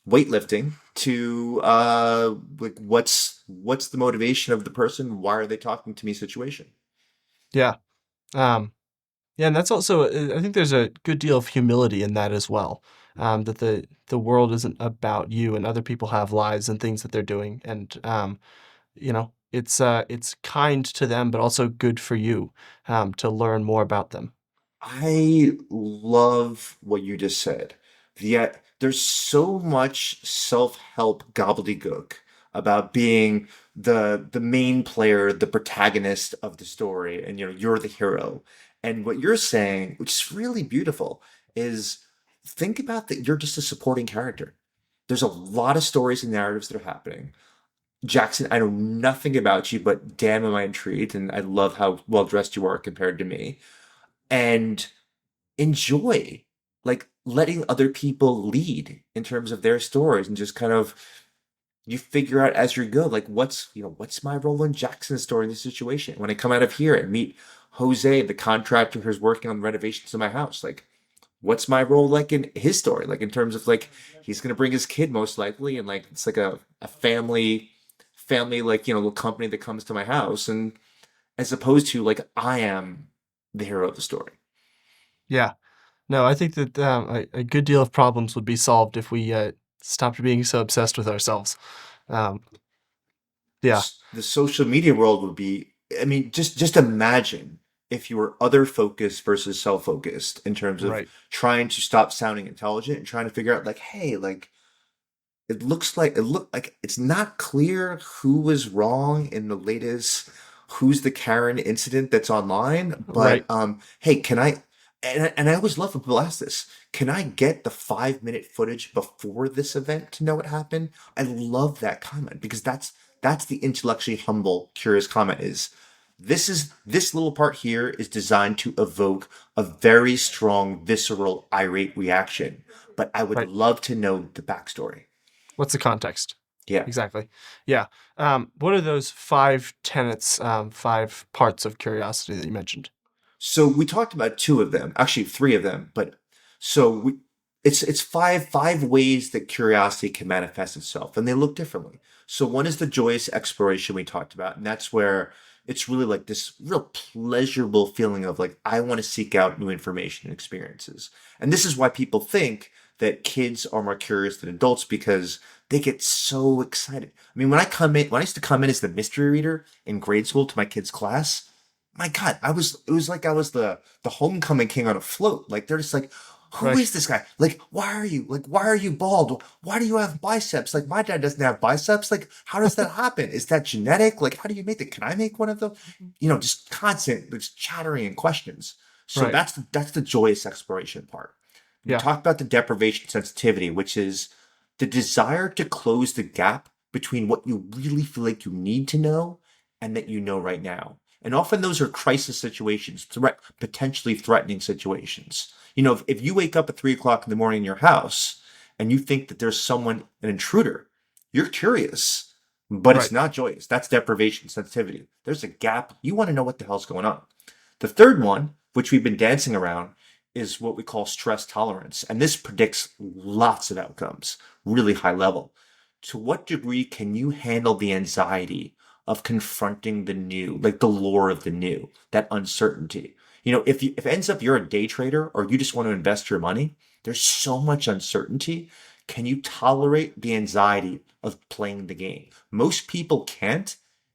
weightlifting to like what's the motivation of the person? Why are they talking to me situation? Yeah. Um, yeah. And that's also, I think there's a good deal of humility in that as well. That the world isn't about you and other people have lives and things that they're doing. And, it's kind to them, but also good for you, to learn more about them. I love what you just said. Yet there's so much self-help gobbledygook about being the main player, the protagonist of the story, and you're the hero. And what you're saying, which is really beautiful, is think about that you're just a supporting character. There's a lot of stories and narratives that are happening. Jackson, I know nothing about you, but damn am I intrigued, and I love how well dressed you are compared to me. And enjoy like letting other people lead in terms of their stories and just kind of you figure out as you go like what's my role in Jackson's story in this situation when I come out of here and meet Jose, the contractor who's working on renovations in my house. Like, what's my role like in his story, like in terms of like he's gonna bring his kid most likely, and like it's like a family like little company that comes to my house, and as opposed to like I am the hero of the story. Yeah. No, I think that a good deal of problems would be solved if we stopped being so obsessed with ourselves. Um, yeah, The social media world would be, I mean, just imagine if you were other focused versus self focused in terms of right, trying to stop sounding intelligent and trying to figure out like, hey, like it looked like it's not clear who was wrong in the latest who's the Karen incident that's online, but right, hey, can I and I always love when people ask this. Can I get the 5 minute footage before this event to know what happened? I love that comment because that's the intellectually humble, curious comment is this little part here is designed to evoke a very strong, visceral, irate reaction. But I would right. love to know the backstory. What's the context? Yeah. exactly. Yeah. What are those 5 tenets, 5 parts of curiosity that you mentioned? So we talked about two of them, actually three of them, but so we, it's five ways that curiosity can manifest itself, and they look differently. So one is the joyous exploration we talked about, and that's where it's really like this real pleasurable feeling of like I want to seek out new information and experiences. And this is why people think that kids are more curious than adults because they get so excited. I mean, when I used to come in as the mystery reader in grade school to my kids' class, my God, it was like I was the homecoming king on a float. Like they're just like, who Right. is this guy? Why are you bald? Why do you have biceps? Like my dad doesn't have biceps. Like, how does that happen? Is that genetic? Like, how do you make that? Can I make one of them? You know, just constant, just chattering and questions. So Right. that's the joyous exploration part. We Yeah. talked about the deprivation sensitivity, which is the desire to close the gap between what you really feel like you need to know and that you know right now. And often those are crisis situations, potentially threatening situations. You know, if you wake up at 3 o'clock in the morning in your house and you think that there's someone, an intruder, you're curious, but it's Right. not joyous. That's deprivation sensitivity. There's a gap. You want to know what the hell's going on. The third one, which we've been dancing around, is what we call stress tolerance. And this predicts lots of outcomes, really high level. To what degree can you handle the anxiety of confronting the new, like the lure of the new, that uncertainty? You know, if it ends up you're a day trader or you just want to invest your money, there's so much uncertainty. Can you tolerate the anxiety of playing the game? Most people can't,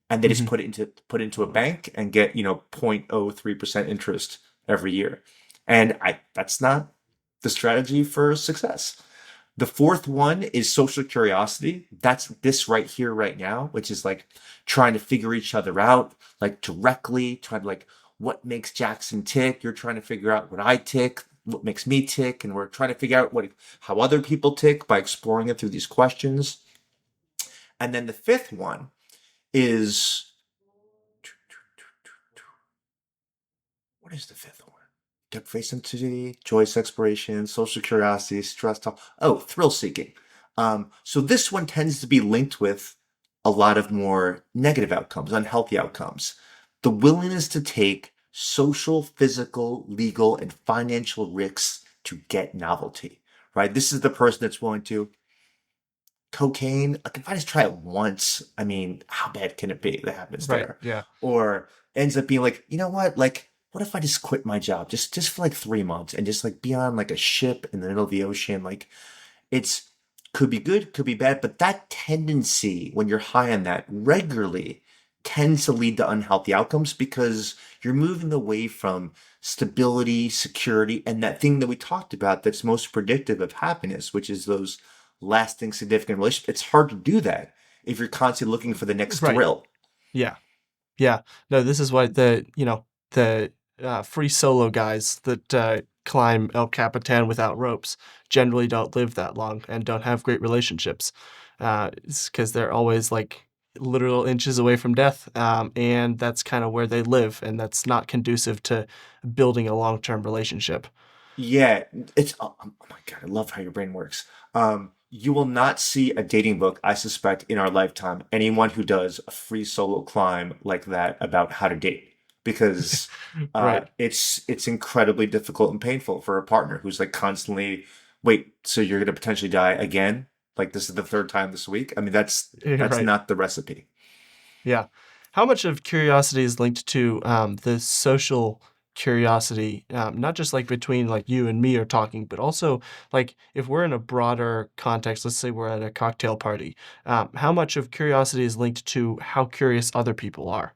and they just Mhm. put into a bank and get, you know, 0.03% interest every year. And I that's not the strategy for success. The fourth one is social curiosity. That's this right here, right now, which is like trying to figure each other out, like directly, trying to like what makes Jackson tick. You're trying to figure out what I tick, what makes me tick, and we're trying to figure out what how other people tick by exploring it through these questions. And then the fifth one is what is the fifth one? Depth face sensitivity, joyous exploration, social curiosity, stress talk. Oh, thrill seeking. So this one tends to be linked with a lot of more negative outcomes, unhealthy outcomes. The willingness to take social, physical, legal, and financial risks to get novelty, right? This is the person that's willing to cocaine. Like if I just try it once, I mean, how bad can it be that happens Right. there? Yeah. Or ends up being like, you know what? Like, what if I just quit my job just for like 3 months and just like be on like a ship in the middle of the ocean? Like it's could be good, could be bad, but that tendency when you're high on that regularly tends to lead to unhealthy outcomes because you're moving away from stability, security, and that thing that we talked about that's most predictive of happiness, which is those lasting, significant relationships. It's hard to do that if you're constantly looking for the next Right. thrill. Yeah. Yeah. No, this is why the free solo guys that climb El Capitan without ropes generally don't live that long and don't have great relationships. It's because they're always like literal inches away from death, and that's kind of where they live, and that's not conducive to building a long-term relationship. Yeah, it's oh my God, I love how your brain works. You will not see a dating book, I suspect, in our lifetime, anyone who does a free solo climb like that about how to date. Because Right. it's incredibly difficult and painful for a partner who's like constantly, wait, so you're gonna potentially die again? Like this is the third time this week? I mean, that's Right. not the recipe. Yeah. How much of curiosity is linked to the social curiosity, not just like between like you and me are talking, but also like if we're in a broader context, let's say we're at a cocktail party, how much of curiosity is linked to how curious other people are?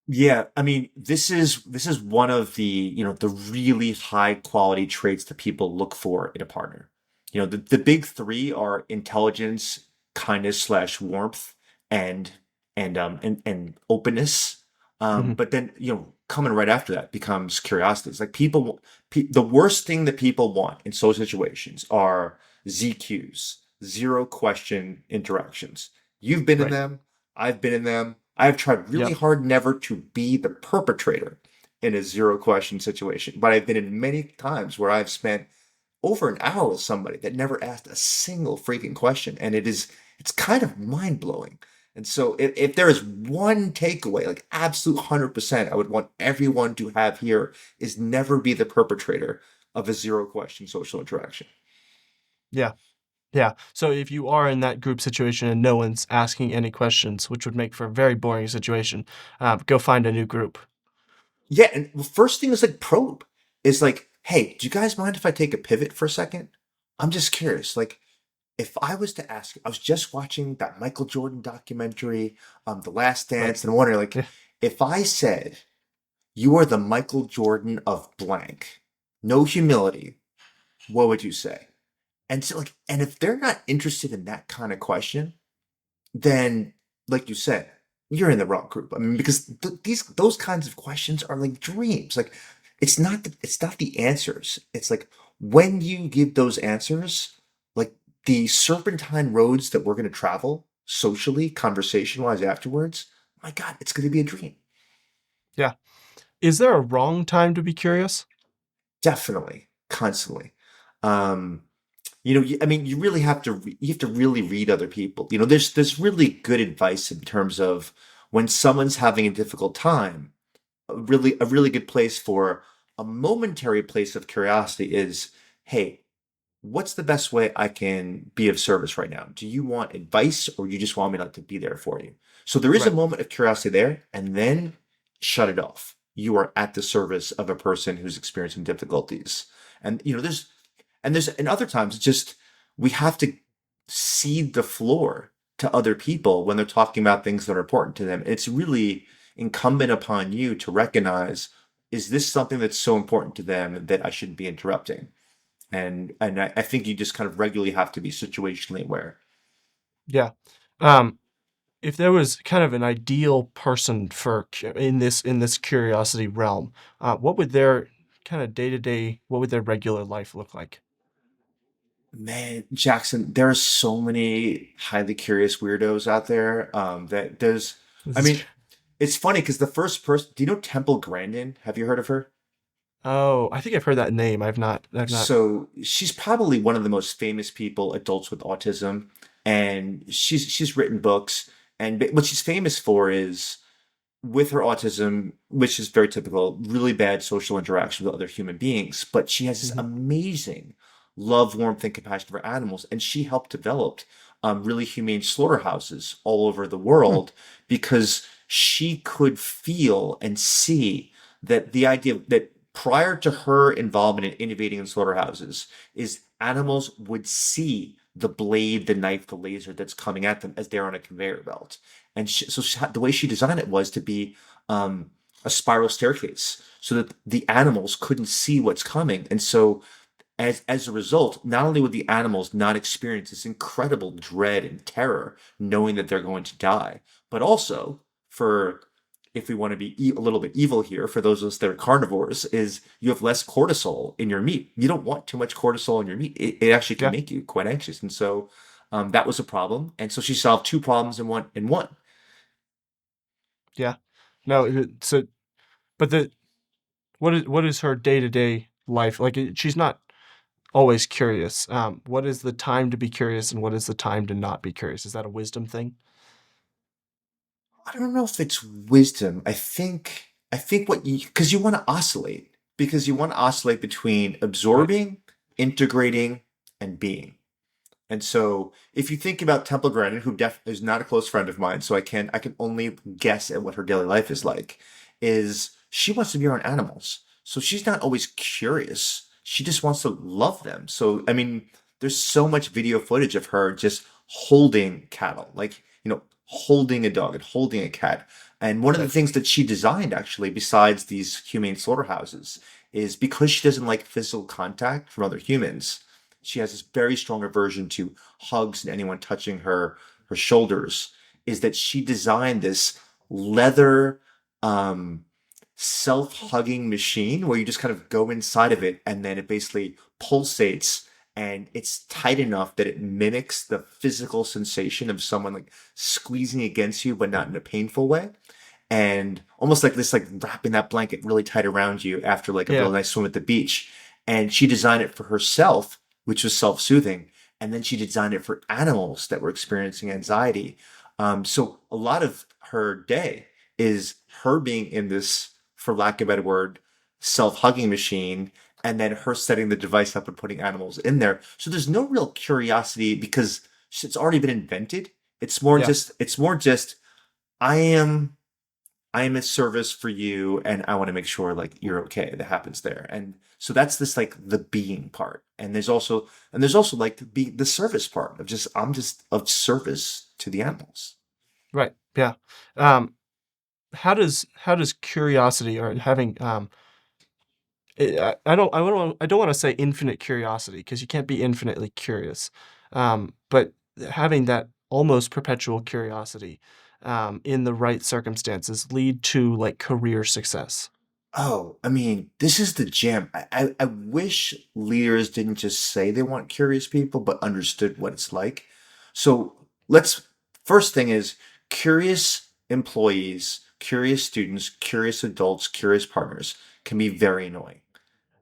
Yeah, I mean, this is one of the, you know, the really high quality traits that people look for in a partner. You know, the big three are intelligence, kindness slash warmth, and and openness. Hmm. But then, you know, coming right after that becomes curiosity. It's like the worst thing that people want in social situations are ZQs, zero question interactions. You've been in Right. them. I've been in them. I have tried really Yep. hard never to be the perpetrator in a zero question situation, but I've been in many times where I've spent over an hour with somebody that never asked a single freaking question, and It's kind of mind blowing. And so if there is one takeaway, like absolute 100%, I would want everyone to have here is never be the perpetrator of a zero question social interaction. Yeah. Yeah. So if you are in that group situation and no one's asking any questions, which would make for a very boring situation, go find a new group. Yeah, and the first thing is like probe is like, hey, do you guys mind if I take a pivot for a second? I'm just curious. Like, if I was to ask, I was just watching that Michael Jordan documentary, The Last Right. Dance, and I'm wondering, like, Yeah. if I said you are the Michael Jordan of blank, no humility, what would you say? And so, like, and if they're not interested in that kind of question, then, like you said, you're in the wrong group. I mean, because those kinds of questions are like dreams. Like, it's not the answers. It's like when you give those answers, like the serpentine roads that we're going to travel socially, conversation wise afterwards. My God, it's going to be a dream. Yeah. Is there a wrong time to be curious? Definitely, constantly. Um, I mean, you really have to you have to really read other people. There's really good advice in terms of when someone's having a difficult time. A really good place for a momentary place of curiosity is, hey, what's the best way I can be of service right now? Do you want advice or you just want me to be there for you? So there is a Right. moment of curiosity there, and then shut it off. You are at the service of a person who's experiencing difficulties. And and other times it's just we have to cede the floor to other people when they're talking about things that are important to them. It's really incumbent upon you to recognize, is this something that's so important to them that I shouldn't be interrupting? And I think you just kind of regularly have to be situationally aware. Yeah. Um, if there was kind of an ideal person for in this curiosity realm, what would their kind of day to day, what would their regular life look like? Man, Jackson, there are so many highly curious weirdos out there. That there's, This I is mean, it's funny because the first person, do you know Temple Grandin? Have you heard of her? Oh, I think I've heard that name. I've not. I've not. So she's probably one of the most famous people, adults with autism, and she's written books. And what she's famous for is with her autism, which is very typical, really bad social interaction with other human beings. But she has this Mhm. amazing love, warmth, and compassion for animals. And she helped develop really humane slaughterhouses all over the Hmm. world because she could feel and see that the idea that prior to her involvement in innovating in slaughterhouses is animals would see the blade, the knife, the laser that's coming at them as they're on a conveyor belt. And the way she designed it was to be a spiral staircase so that the animals couldn't see what's coming. And so as a result, not only would the animals not experience this incredible dread and terror knowing that they're going to die, but also for if we want to be a little bit evil here, for those of us that are carnivores, is you have less cortisol in your meat. You don't want too much cortisol in your meat. It actually can Yeah. make you quite anxious. And so that was a problem. And so she solved two problems in one. Yeah. No. So, but what is her day to day life like? She's not always curious. What is the time to be curious and what is the time to not be curious? Is that a wisdom thing? I don't know if it's wisdom. I think what you because you want to oscillate between Right. absorbing, integrating, and being. And so if you think about Temple Grandin, who is not a close friend of mine, so I can only guess at what her daily life is like, is she wants to be around animals. So she's not always curious. She just wants to love them. So I mean, there's so much video footage of her just holding cattle, like, holding a dog and holding a cat. And one of the Right. things that she designed actually, besides these humane slaughterhouses, is because she doesn't like physical contact from other humans, she has this very strong aversion to hugs and anyone touching her shoulders, is that she designed this leather um self-hugging machine where you just kind of go inside of it and then it basically pulsates and it's tight enough that it mimics the physical sensation of someone like squeezing against you but not in a painful way, and almost like this, like wrapping that blanket really tight around you after like a Yeah. really nice swim at the beach. And she designed it for herself, which was self-soothing. And then she designed it for animals that were experiencing anxiety. So a lot of her day is her being in this, for lack of a better word, self-hugging machine, and then her setting the device up and putting animals in there. So there's no real curiosity because it's already been invented. Yeah. It's more just I am I am a service for you and I want to make sure like you're okay. That happens there. And so that's this like the being part. And there's also like the service part of just I'm just of service to the animals. Right. Yeah. Um, how does curiosity or having I don't want to say infinite curiosity because you can't be infinitely curious, but having that almost perpetual curiosity in the right circumstances lead to like career success. Oh, I mean, this is the gem. I wish leaders didn't just say they want curious people, but understood what it's like. So let's, first thing is curious employees, curious students, curious adults, curious partners can be very annoying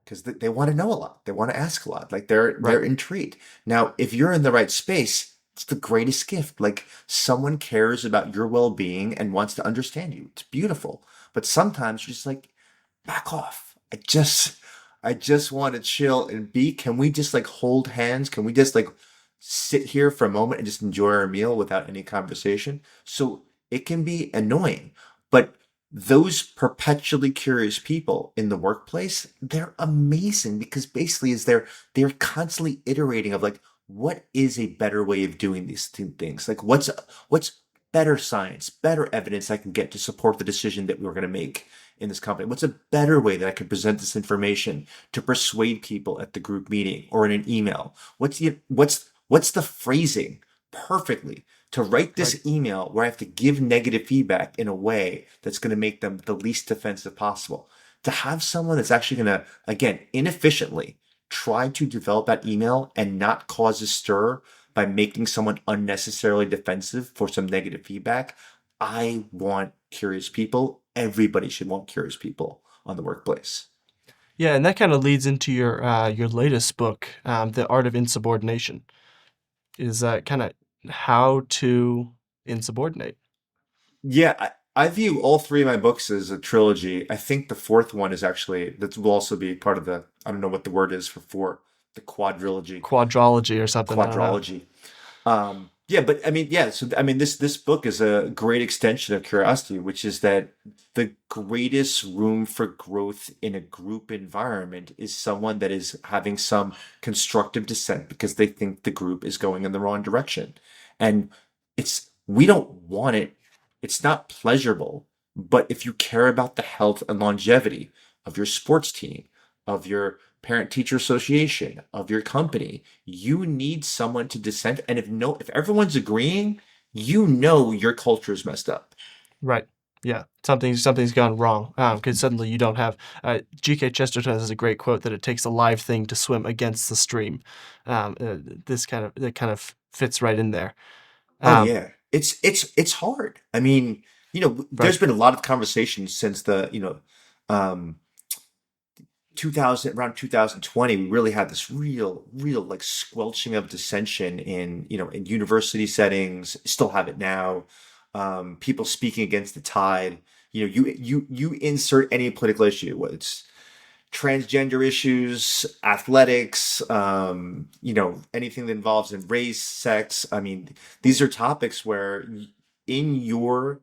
because they want to know a lot. They want to ask a lot. Like Right. they're intrigued. Now, if you're in the right space, it's the greatest gift. Like someone cares about your well-being and wants to understand you. It's beautiful. But sometimes you're just like, back off. I just want to chill and be. Can we just like hold hands? Can we just like sit here for a moment and just enjoy our meal without any conversation? So it can be annoying, but those perpetually curious people in the workplace, they're amazing because basically is they're constantly iterating of like what is a better way of doing these things? Like what's better science, better evidence I can get to support the decision that we're going to make in this company? What's a better way that I can present this information to persuade people at the group meeting or in an email? What's the phrasing perfectly to write Right. this email where I have to give negative feedback in a way that's going to make them the least offensive possible? To have someone that's actually going to, again, inefficiently try to develop that email and not cause a stir by making someone unnecessarily defensive for some negative feedback. I want curious people. Everybody should want curious people on the workplace. Yeah, and that kind of leads into your latest book, The Art of Insubordination. Is kind of how to insubordinate. Yeah, I view all three of my books as a trilogy. I think the fourth one is actually, that will also be part of the, I don't know what the word is for four, the quadrilogy, Quadrology or something. I don't know. quadrology. Yeah, but I mean, yeah. So I mean, this book is a great extension of curiosity, which is that the greatest room for growth in a group environment is someone that is having some constructive dissent because they think the group is going in the wrong direction, and we don't want it. It's not pleasurable, but if you care about the health and longevity of your sports team, of your parent teacher association, of your company, you need someone to dissent. And if everyone's agreeing, you know your culture is messed up. Right. Yeah. Something's gone wrong. Because suddenly you don't have. G.K. Chesterton has a great quote that it takes a live thing to swim against the stream. This kind of that kind of fits right in there. Oh Um, yeah. It's hard. I mean, right. there's been a lot of conversations since the, um 2000, around 2020, we really had this real like squelching of dissension in university settings. Still have it now. People speaking against the tide. You insert any political issue, whether it's transgender issues, athletics, anything that involves in race, sex. I mean, these are topics where in your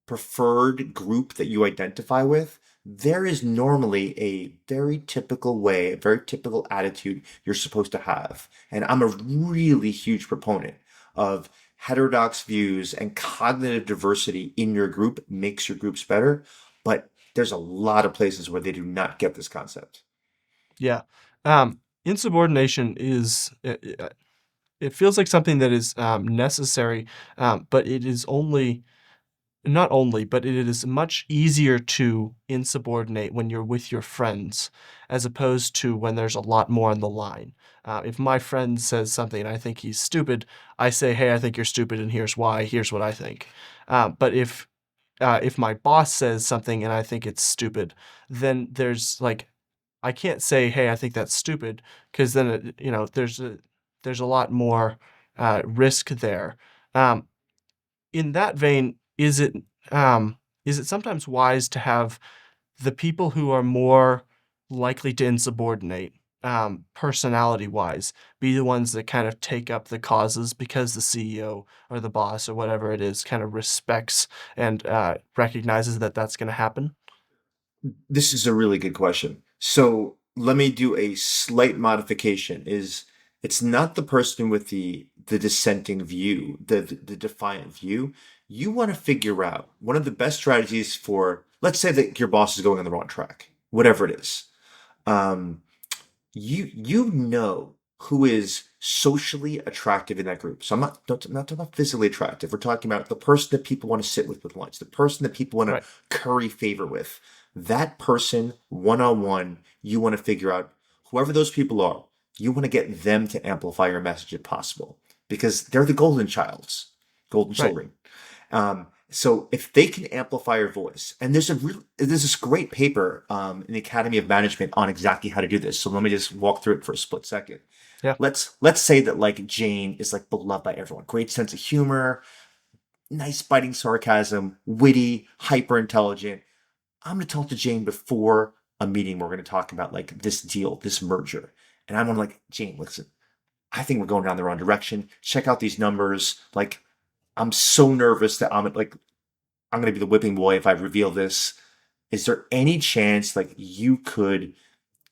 preferred group that you identify with, there is normally a very typical way, a very typical attitude you're supposed to have. And I'm a really huge proponent of heterodox views and cognitive diversity in your group makes your groups better. But there's a lot of places where they do not get this concept. Yeah. Insubordination is. It feels like something that is necessary, but it is only not only, but it is much easier to insubordinate when you're with your friends as opposed to when there's a lot more on the line. If my friend says something and I think he's stupid, I say, "Hey, I think you're stupid, and here's why. Here's what I think." But if my boss says something and I think it's stupid, then there's like I can't say, "Hey, I think that's stupid," because then there's a there's a lot more risk there. Um, in that vein, is it sometimes wise to have the people who are more likely to insubordinate, personality-wise, be the ones that kind of take up the causes because the CEO or the boss or whatever it is kind of respects and recognizes that that's going to happen? This is a really good question. So let me do a slight modification. Is it's not the person with the dissenting view, the defiant view. You want to figure out one of the best strategies for, let's say that your boss is going on the wrong track, whatever it is. Um, you know who is socially attractive in that group. So I'm not talking about physically attractive. We're talking about the person that people want to sit with lunch, the person that people want to Right, curry favor with. That person one on one, you want to figure out whoever those people are. You want to get them to amplify your message if possible because they're the golden right, children. So if they can amplify your voice, and there's this great paper in the Academy of Management on exactly how to do this. So let me just walk through it for a split second. yeah, Let's say that like Jane is like beloved by everyone, great sense of humor, nice biting sarcasm, witty, hyper intelligent. I'm gonna talk to Jane before a meeting. We're gonna talk about like this deal, this merger, and I'm gonna like Jane. Listen, I think we're going down the wrong direction. Check out these numbers. Like I'm so nervous that I'm going to be the whipping boy if I reveal this. Is there any chance like you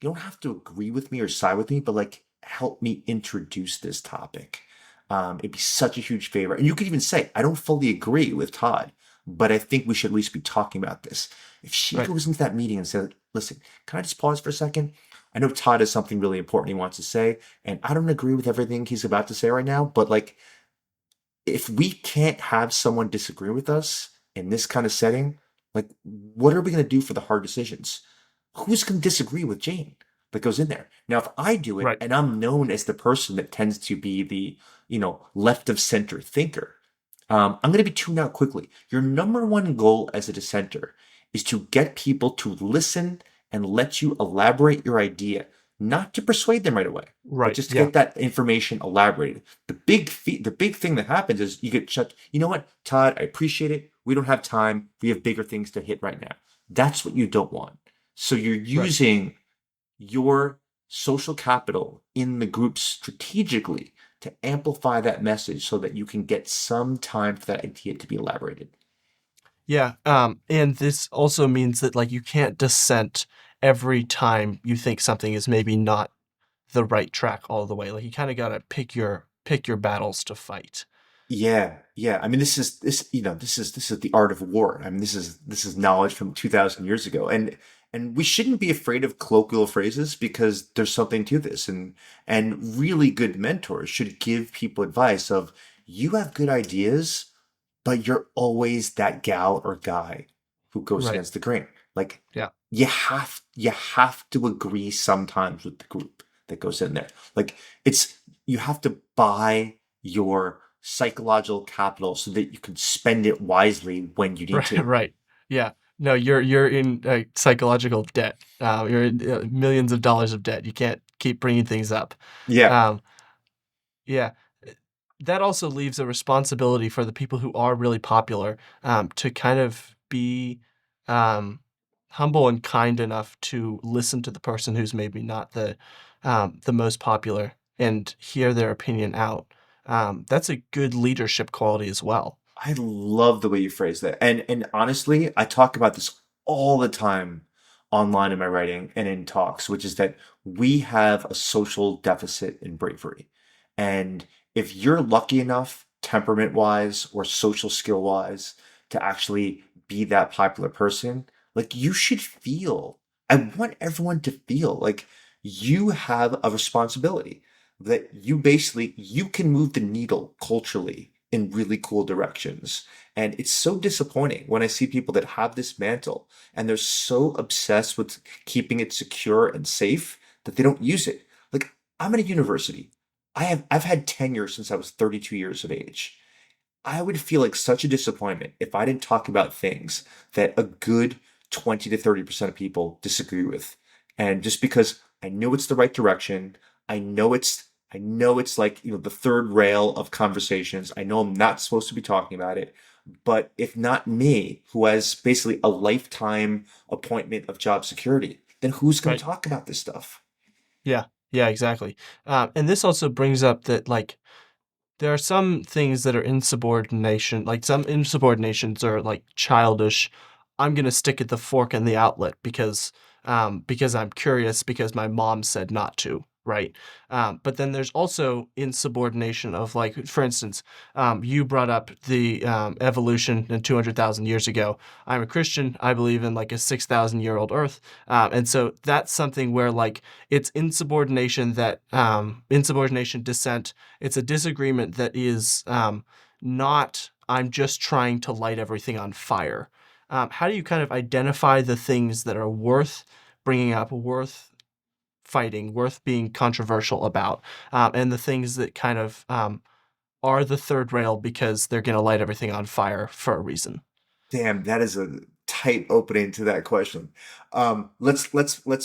don't have to agree with me or side with me, but like help me introduce this topic? It'd be such a huge favor. And you could even say, I don't fully agree with Todd, but I think we should at least be talking about this. If she right, goes into that meeting and says, listen, can I just pause for a second? I know Todd has something really important he wants to say, and I don't agree with everything he's about to say right now, but like if we can't have someone disagree with us in this kind of setting, like what are we going to do for the hard decisions? Who's going to disagree with Jane that goes in there? Now, if I do it right, and I'm known as the person that tends to be the, left of center thinker, I'm going to be tuned out quickly. Your number one goal as a dissenter is to get people to listen and let you elaborate your idea, not to persuade them right away, but right, just to yeah, get that information elaborated. The big thing that happens is you get shut. You know what, Todd? I appreciate it. We don't have time. We have bigger things to hit right now. That's what you don't want. So you're right. using your social capital in the group strategically to amplify that message so that you can get some time for that idea to be elaborated. Yeah, and this also means that, like, you can't dissent every time you think something is maybe not the right track all the way. Like, you kinda gotta pick your battles to fight. Yeah, yeah. I mean, this is the art of war. I mean, this is knowledge from 2,000 years ago, and we shouldn't be afraid of colloquial phrases because there's something to this, and really good mentors should give people advice of you have good ideas, but you're always that gal or guy who goes Right, against the grain. Like yeah. you have to agree sometimes with the group that goes in there. Like it's you have to buy your psychological capital so that you can spend it wisely when you need Right, to. right. Yeah. No, you're in, psychological debt. You're in, millions of dollars of debt. You can't keep bringing things up. Yeah, Um, yeah. That also leaves a responsibility for the people who are really popular, to kind of be, um, humble and kind enough to listen to the person who's maybe not the most popular and hear their opinion out. That's a good leadership quality as well. I love the way you phrase that. And honestly, I talk about this all the time online in my writing and in talks, which is that we have a social deficit in bravery. And if you're lucky enough, temperament wise or social skill wise, to actually be that popular person, like you should feel, I want everyone to feel like you have a responsibility that you can move the needle culturally in really cool directions. And it's so disappointing when I see people that have this mantle and they're so obsessed with keeping it secure and safe that they don't use it. Like I'm at a university. I've had tenure since I was 32 years of age. I would feel like such a disappointment if I didn't talk about things that a good 20 to 30% of people disagree with. And just because I know it's the right direction, I know I know it's like, the third rail of conversations. I know I'm not supposed to be talking about it, but if not me, who has basically a lifetime appointment of job security, then who's going to Right. talk about this stuff? Yeah. Yeah, exactly. And this also brings up that like there are some things that are insubordination, like some insubordinations are like childish. I'm gonna stick at the fork and the outlet because I'm curious because my mom said not to, right? But then there's also insubordination of like, for instance, you brought up the evolution in 200,000 years ago. I'm a Christian. I believe in like a 6,000-year-old Earth, and so that's something where like it's insubordination that insubordination dissent. It's a disagreement that is not, I'm just trying to light everything on fire. How do you kind of identify the things that are worth bringing up, worth fighting, worth being controversial about, and the things that kind of are the third rail because they're going to light everything on fire for a reason? Damn, that is a tight opening to that question. Let's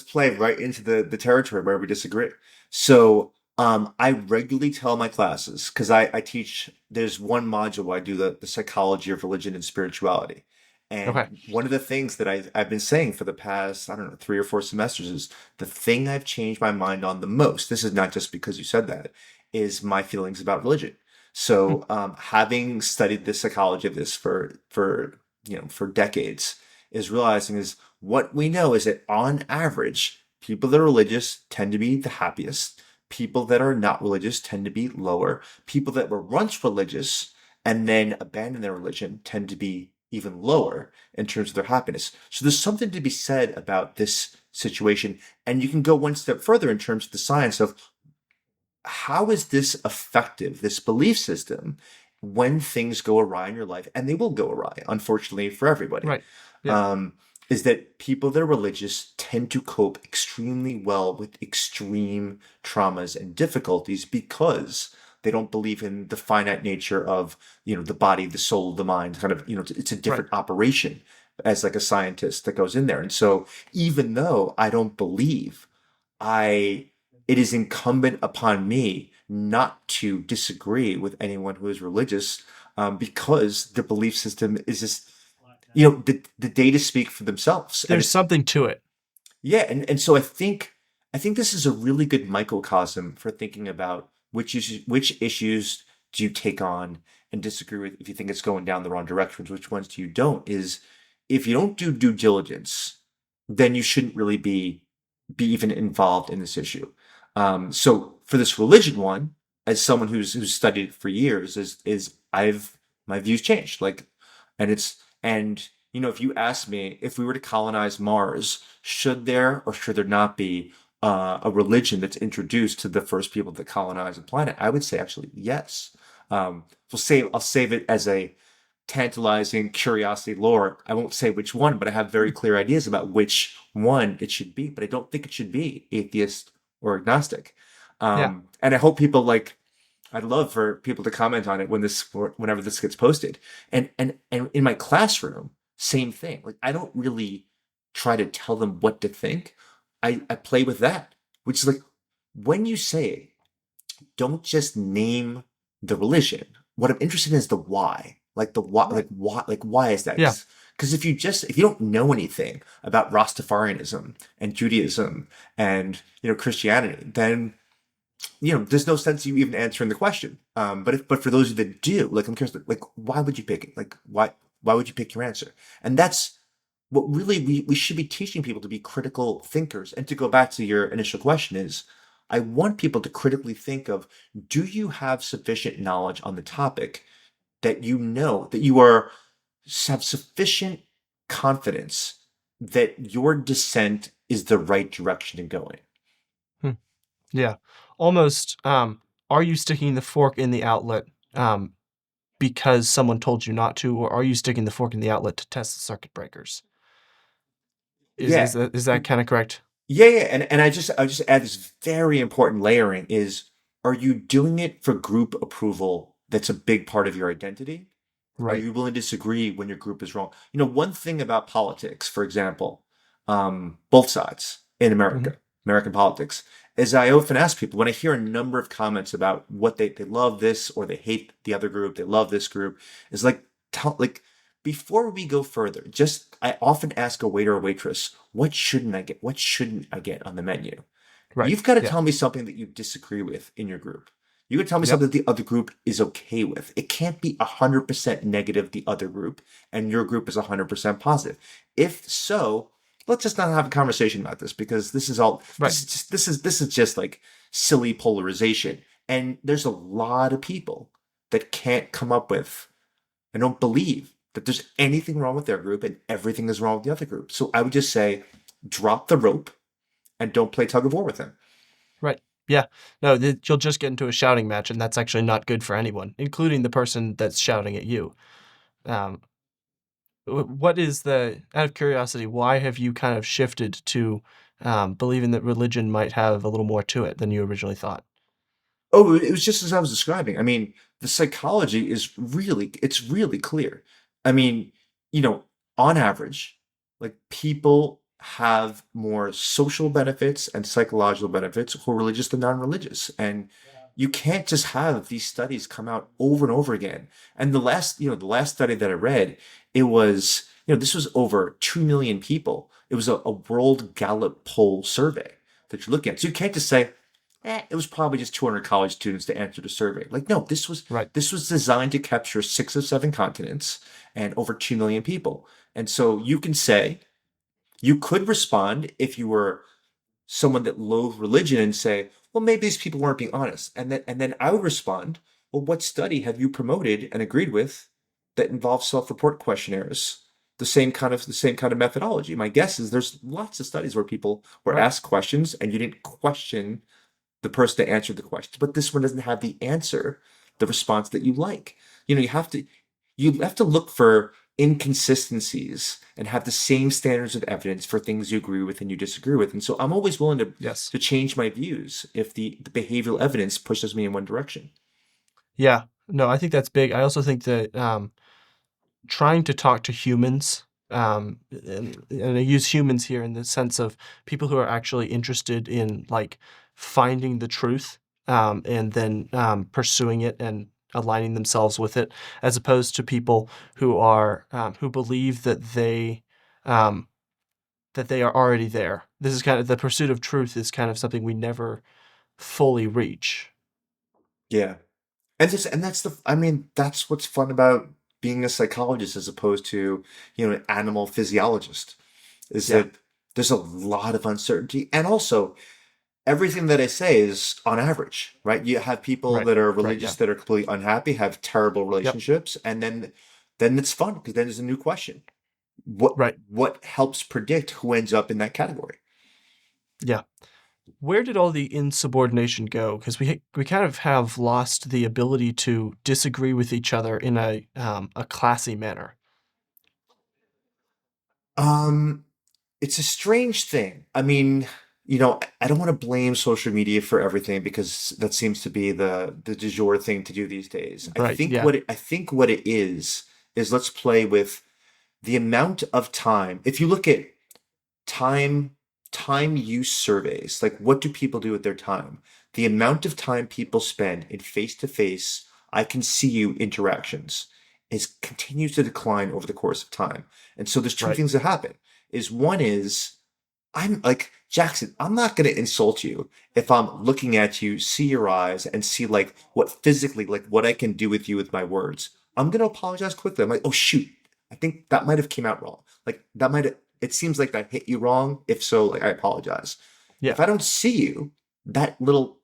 play right into the territory where we disagree. So, I regularly tell my classes because I teach. There's one module where I do the psychology of religion and spirituality, Okay. and one of the things that I've been saying for the past, I don't know, 3 or 4 semesters is the thing I've changed my mind on the most. This is not just because you said that, is my feelings about religion. Hmm. So, having studied the psychology of this for decades, is realizing is what we know is that on average, people that are religious tend to be the happiest. People that are not religious tend to be lower. People that were once religious and then abandon their religion tend to be even lower in terms of their happiness. So there's something to be said about this situation. And you can go one step further in terms of the science of how is this effective, this belief system, when things go awry in your life, and they will go awry, unfortunately, for everybody, Right. Yeah. um, is that people that are religious tend to cope extremely well with extreme traumas and difficulties because they don't believe in the finite nature of, the body, the soul, the mind, kind of, it's a Right. different operation as like a scientist that goes in there. And so even though I don't believe, I it is incumbent upon me not to disagree with anyone who is religious, because the belief system is just, the data speak for themselves, and There's it's something to it. yeah, and so I think this is a really good microcosm for thinking about which issues do you take on and disagree with if you think it's going down the wrong directions, which ones do you don't. Is if you don't do due diligence, then you shouldn't really be even involved in this issue. So for this religion one, as someone who's studied it for years, is I've my views changed. Like, and if you ask me if we were to colonize Mars, should there or should there not be a religion that's introduced to the first people that colonize the planet? I would say actually yes. I'll save it as a tantalizing curiosity lore. I won't say which one, but I have very clear ideas about which one it should be. But I don't think it should be atheist or agnostic. Yeah. And I hope people like. I'd love for people to comment on it whenever this gets posted. And in my classroom, same thing. Like I don't really try to tell them what to think. I play with that, which is like when you say don't just name the religion. What I'm interested in is the why. Like the why, Right. like why is that? Yeah. Because if you don't know anything about Rastafarianism and Judaism and Christianity, then there's no sense you even answering the question. But for those of you that do, like I'm curious, like why would you pick it? Like why would you pick your answer? And that's what really we should be teaching people to be critical thinkers. And to go back to your initial question is, I want people to critically think of, do you have sufficient knowledge on the topic that that you have sufficient confidence that your dissent is the right direction to go in? Hmm. Yeah. Almost, are you sticking the fork in the outlet, um, because someone told you not to, or are you sticking the fork in the outlet to test the circuit breakers? Is Yeah. is that is that kind of correct? Yeah. And I just add this very important layering is, are you doing it for group approval that's a big part of your identity? Are Right. you willing to disagree when your group is wrong? One thing about politics, for example, both sides in Hmm. America. American politics, is I often ask people when I hear a number of comments about what they love this or they hate the other group, they love this group, is like, like before we go further, just I often ask a waiter or waitress, what shouldn't I get? What shouldn't I get on the menu? Right. You've got to Yeah. tell me something that you disagree with in your group. You got to tell me Yep. something that the other group is okay with. It can't be 100% negative, the other group, and your group is 100% positive. If so, let's just not have a conversation about this because Right. this is just like silly polarization. And there's a lot of people that can't come up with and don't believe that there's anything wrong with their group and everything is wrong with the other group. So I would just say drop the rope and don't play tug of war with them. Right. Yeah. No, you'll just get into a shouting match, and that's actually not good for anyone, including the person that's shouting at you. Um, what is out of curiosity, why have you kind of shifted to believing that religion might have a little more to it than you originally thought? Oh, it was just as I was describing. I mean, the psychology it's really clear. I mean, you know, on average, like people have more social benefits and psychological benefits who are religious than non-religious. And you can't just have these studies come out over and over again. And the last study that I read, it was, this was over 2 million people. It was a World Gallup poll survey that you're looking at. So you can't just say, it was probably just 200 college students to answer the survey. Like, no, Right. this was designed to capture 6 or 7 continents and over 2 million people. And so you can say, you could respond if you were someone that loathed religion and say, well, maybe these people weren't being honest. And then I would respond, well, what study have you promoted and agreed with that involves self-report questionnaires? The same kind of methodology. My guess is there's lots of studies where people were Right. asked questions and you didn't question the person that answered the question. But this one doesn't have the answer, the response that you like. You have to look for inconsistencies and have the same standards of evidence for things you agree with and you disagree with. And so I'm always willing to Yes. to change my views if the behavioral evidence pushes me in one direction. Yeah. No, I think that's big. I also think that trying to talk to humans, and I use humans here in the sense of people who are actually interested in like finding the truth, and then pursuing it and aligning themselves with it, as opposed to people who believe um, that they are already there. This is kind of the pursuit of truth is kind of something we never fully reach. Yeah. That's what's fun about being a psychologist as opposed to, an animal physiologist, is Yeah. that there's a lot of uncertainty. And also, everything that I say is on average, right? You have people Right. that are Right. religious Yeah. that are completely unhappy, have terrible Yep. relationships, and then it's fun because then there's a new question. What Right. what helps predict who ends up in that category? Yeah. Where did all the insubordination go? Because we kind of have lost the ability to disagree with each other in a classy manner. Um, it's a strange thing. I mean, I don't want to blame social media for everything because that seems to be the du jour thing to do these days. I Right. think Yeah. what it is let's play with the amount of time. If you look at time time use surveys, like what do people do with their time, the amount of time people spend in face-to-face I can see you interactions is continues to decline over the course of time. And so there's two Right. things that happen. Is one is I'm like, Jackson, I'm not going to insult you if I'm looking at you, see your eyes, and see like what I can do with you with my words. I'm going to apologize quickly. I'm like, oh, shoot. I think that might have came out wrong. Like, it seems like that hit you wrong. If so, like, I apologize. Yeah. If I don't see you, that little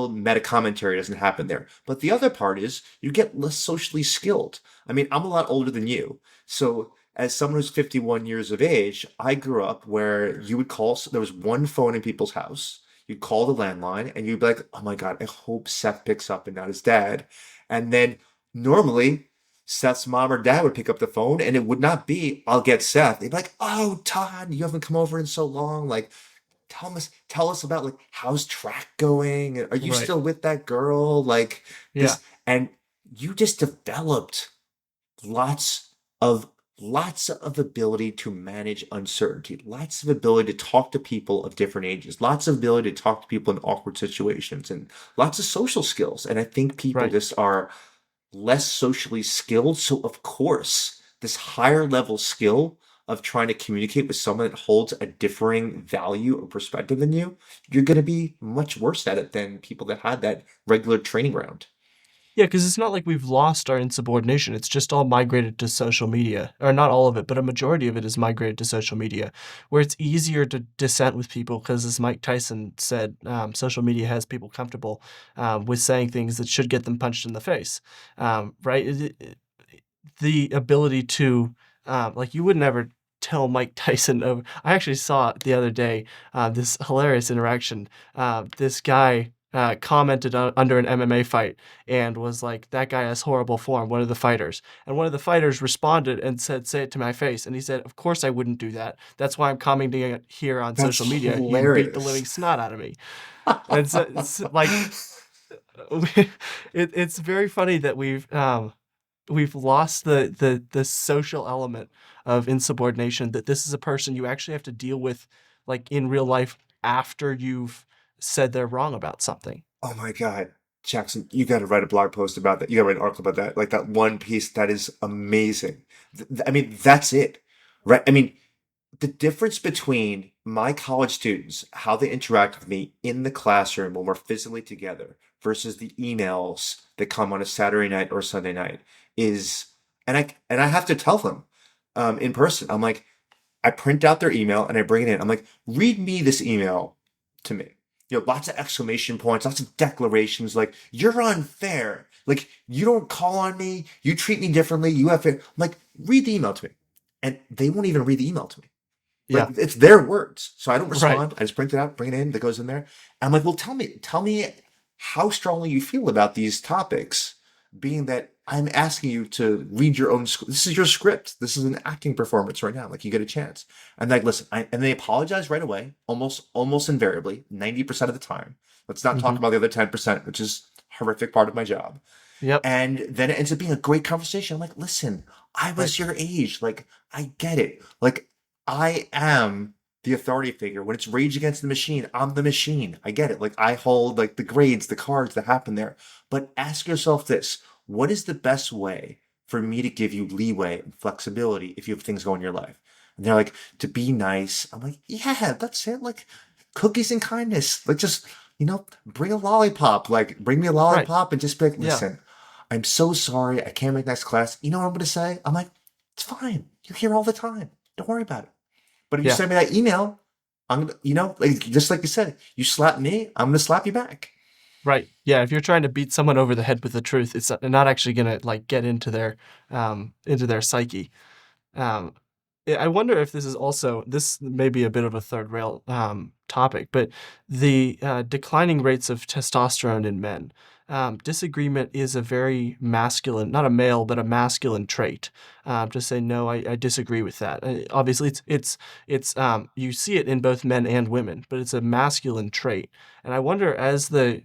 meta commentary doesn't happen there. But the other part is you get less socially skilled. I mean, I'm a lot older than you. So as someone who's 51 years of age, I grew up where you would call, there was one phone in people's house. You'd call the landline and you'd be like, oh my God, I hope Seth picks up and not his dad. And then normally Seth's mom or dad would pick up the phone and it would not be, I'll get Seth. They'd be like, oh, Todd, you haven't come over in so long. Like, tell us about like how's track going? Are you Right. still with that girl? Like Yeah. this, and you just developed lots of lots of ability to manage uncertainty, lots of ability to talk to people of different ages, lots of ability to talk to people in awkward situations, and lots of social skills. And I think people Right. just are less socially skilled. So, of course, this higher level skill of trying to communicate with someone that holds a differing value or perspective than you, you're going to be much worse at it than people that had that regular training ground. Yeah, because it's not like we've lost our insubordination. It's just all migrated to social media, or not all of it, but a majority of it is migrated to social media, where it's easier to dissent with people. Because as Mike Tyson said, social media has people comfortable with saying things that should get them punched in the face, right? The ability to, like, you would never tell Mike Tyson over. I actually saw the other day this hilarious interaction. This guy commented under an MMA fight and was like, "That guy has horrible form." One of the fighters, and one of the fighters responded and said, "Say it to my face." And he said, "Of course I wouldn't do that. That's why I'm commenting it here on social That's media. You beat the living hilarious. snot out of me." And so it's like it's very funny that we've lost the social element of insubordination, that this is a person you actually have to deal with, like, in real life after you've said they're wrong about something. Oh my God. Jackson, you got to write a blog post about that. You got to write an article about that. Like that one piece, that is amazing. I mean, that's it, right? I mean, the difference between my college students, how they interact with me in the classroom when we're physically together versus the emails that come on a Saturday night or Sunday night is, and I have to tell them in person. I'm like, I print out their email and I bring it in. I'm like, read me this email to me. Lots of exclamation points, lots of declarations like, you're unfair. Like, you don't call on me. You treat me differently. You have fair. I'm like, read the email to me. And they won't even read the email to me. Like, Yeah, it's their words. So I don't right. respond. I just print it out, bring it in, that goes in there. And I'm like, well, tell me how strongly you feel about these topics, being that I'm asking you to read your own script. This is your script. This is an acting performance right now. Like, you get a chance. And like, listen, and they apologize right away, almost invariably, 90% of the time. Let's not talk Hmm. about the other 10%, which is a horrific part of my job. Yep. And then it ends up being a great conversation. I'm like, listen, I Right. was your age. Like, I get it. Like, I am the authority figure. When it's Rage Against the Machine, I'm the machine. I get it. Like, I hold like the grades, the cards that happen there. But ask yourself this: what is the best way for me to give you leeway and flexibility if you have things going in your life? And they're like, to be nice. I'm like, yeah, that's it. Like, cookies and kindness. Like, just, bring a lollipop. Like, bring me a Right. lollipop and just be like, Yeah. listen, I'm so sorry. I can't make next class. You know what I'm going to say? I'm like, it's fine. You're here all the time. Don't worry about it. But if you Yeah. send me that email, I'm gonna, like, just like you said, you slap me, I'm gonna slap you back. Right. Yeah. If you're trying to beat someone over the head with the truth, it's not actually gonna, like, get into their psyche. Um, I wonder if this is also, this may be a bit of a third rail topic, but the declining rates of testosterone in men. Disagreement is a very masculine, not a male, but a masculine trait. To say no, I disagree with that. Obviously, it's you see it in both men and women, but it's a masculine trait. And I wonder, as the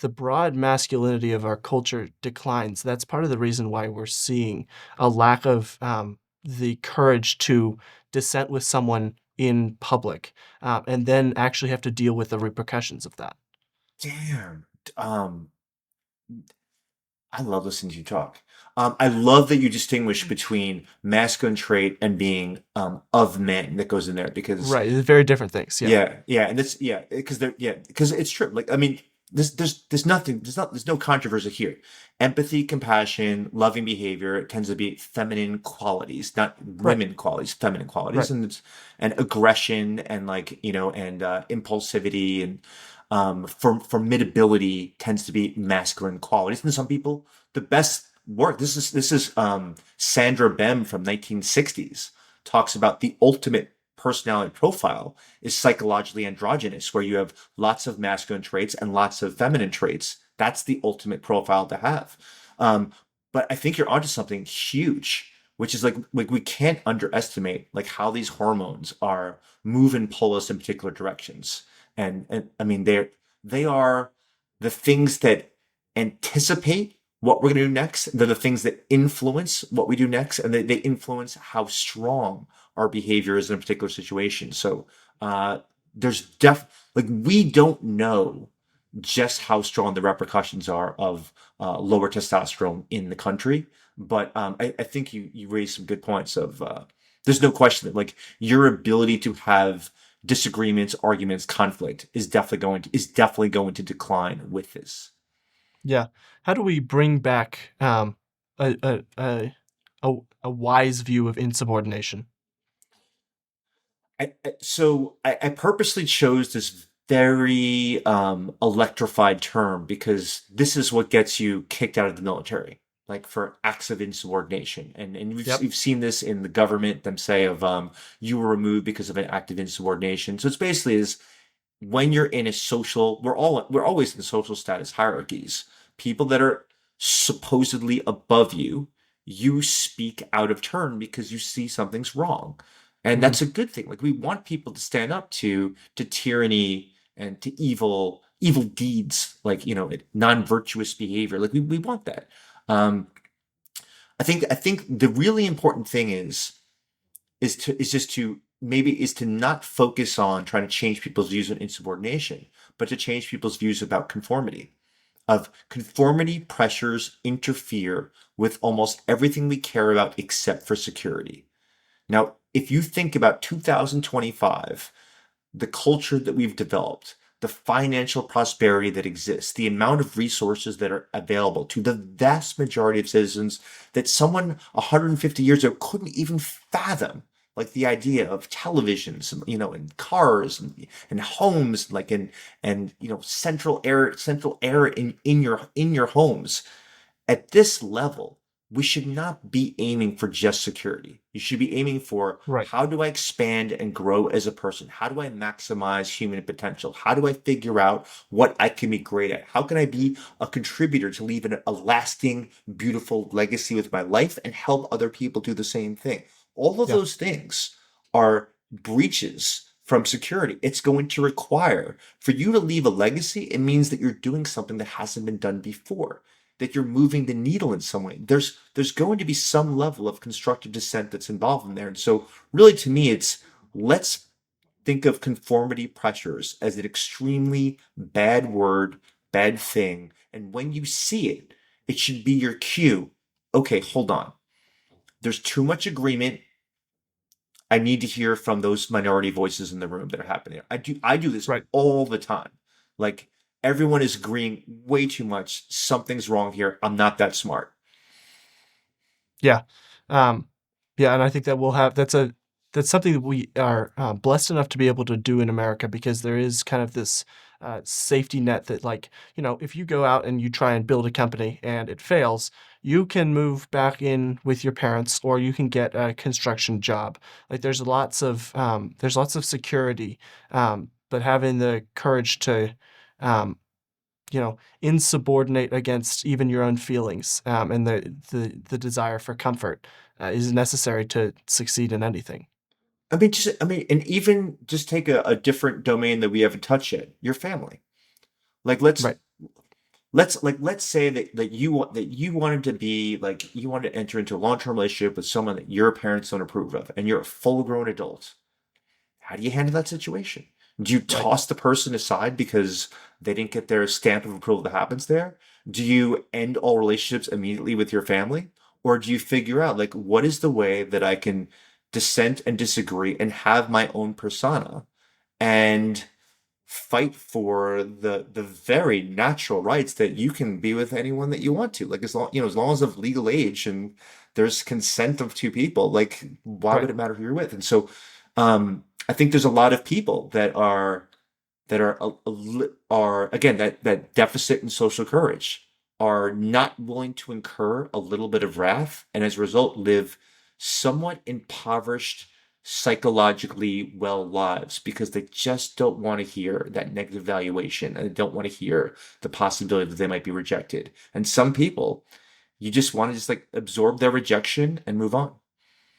broad masculinity of our culture declines, that's part of the reason why we're seeing a lack of the courage to dissent with someone in public, and then actually have to deal with the repercussions of that. Damn. Um, I love listening to you talk. I love that you distinguish between masculine trait and being of men that goes in there because Right, they're very different things. Yeah. yeah, and that's yeah, because it's true. Like, I mean, there's nothing, there's no controversy here. Empathy, compassion, loving behavior, it tends to be feminine qualities, not Right. women qualities, feminine qualities, Right. and and aggression and, like, and impulsivity and formidability tends to be masculine qualities. And some people, the best work. This is Sandra Bem from 1960s talks about the ultimate personality profile is psychologically androgynous, where you have lots of masculine traits and lots of feminine traits. That's the ultimate profile to have. Um, but I think you're onto something huge, which is like we can't underestimate like how these hormones are move and pull us in particular directions. And I mean they are the things that anticipate what we're going to do next. They're the things that influence what we do next, and they influence how strong our behavior is in a particular situation. So uh, there's like we don't know just how strong the repercussions are of lower testosterone in the country. But I think you raised some good points of there's no question that like your ability to have disagreements, arguments, conflict is definitely going to decline with this. Yeah. How do we bring back a, a, a, a wise view of insubordination? I purposely chose this very electrified term because this is what gets you kicked out of the military, like for acts of insubordination. And Yep. you've seen this in the government, them say of you were removed because of an act of insubordination. So it's basically is when you're in a social, we're always in social status hierarchies. People that are supposedly above you, you speak out of turn because you see something's wrong, and Hmm. that's a good thing. Like we want people to stand up to tyranny and to evil deeds, like non-virtuous behavior. Like we want that. Um, I think the really important thing is to not focus on trying to change people's views on insubordination, but to change people's views about conformity. Of conformity pressures interfere with almost everything we care about except for security. Now, if you think about 2025, the culture that we've developed, the financial prosperity that exists, the amount of resources that are available to the vast majority of citizens that someone 150 years ago couldn't even fathom. Like the idea of televisions, and cars and homes, like and central air in your homes. At this level, we should not be aiming for just security. You should be aiming for Right. how do I expand and grow as a person? How do I maximize human potential? How do I figure out what I can be great at? How can I be a contributor to leave a lasting, beautiful legacy with my life and help other people do the same thing? All of Yeah. those things are breaches from security. It's going to require for you to leave a legacy, it means that you're doing something that hasn't been done before, that you're moving the needle in some way. There's going to be some level of constructive dissent that's involved in there. And so really to me it's let's think of conformity pressures as an extremely bad word, bad thing. And when you see it, it should be your cue. Okay, hold on. There's too much agreement. I need to hear from those minority voices in the room that are happening. I do this Right. all the time. Like everyone is agreeing way too much. Something's wrong here. I'm not that smart. Yeah. Um, yeah, and I think that that's something that we are blessed enough to be able to do in America because there is kind of this safety net that, like, if you go out and you try and build a company and it fails, you can move back in with your parents or you can get a construction job. Like, there's lots of security, but having the courage to um, insubordinate against even your own feelings, and the desire for comfort is necessary to succeed in anything. And even just take a different domain that we haven't touched yet. Your family. Like Right. let's say that you wanted to be like you wanted to enter into a long-term relationship with someone that your parents don't approve of, and you're a full-grown adult. How do you handle that situation? Do you Right. toss the person aside because they didn't get their stamp of approval that happens there? Do you end all relationships immediately with your family? Or do you figure out, like, what is the way that I can dissent and disagree and have my own persona and fight for the very natural rights that you can be with anyone that you want to? Like, as long as of legal age and there's consent of two people, like, why would Right. it matter who you're with? And so, I think there's a lot of people that are again that deficit in social courage are not willing to incur a little bit of wrath, and as a result live somewhat impoverished, psychologically well lives because they just don't want to hear that negative valuation, and they don't want to hear the possibility that they might be rejected. And some people, you just want to just like absorb their rejection and move on.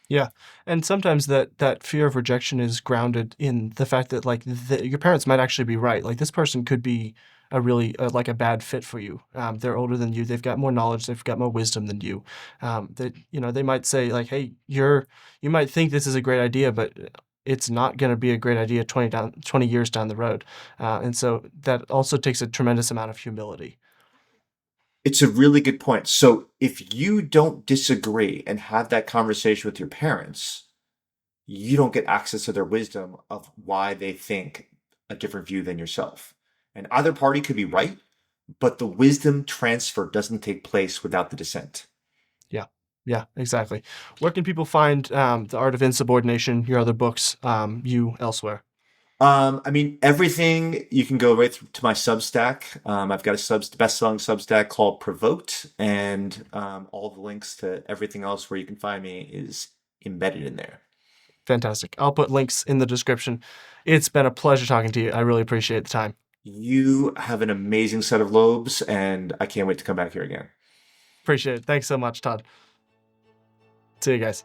Yeah, and sometimes that fear of rejection is grounded in the fact that, like, your parents might actually be right. Like, this person could be a really like a bad fit for you. They're older than you. They've got more knowledge. They've got more wisdom than you. That they might say like, "Hey, you might think this is a great idea, but it's not going to be a great idea 20 years down the road." And so that also takes a tremendous amount of humility. It's a really good point. So if you don't disagree and have that conversation with your parents, you don't get access to their wisdom of why they think a different view than yourself. And either party could be right, but the wisdom transfer doesn't take place without the dissent. Yeah. Yeah, exactly. Where can people find The Art of Insubordination, your other books, you elsewhere? I mean, everything you can go right to my Substack. I've got a best-selling Substack called Provoked, and all the links to everything else where you can find me is embedded in there. Fantastic. I'll put links in the description. It's been a pleasure talking to you. I really appreciate the time. You have an amazing set of lobes, and I can't wait to come back here again. Appreciate it. Thanks so much, Todd. See you guys.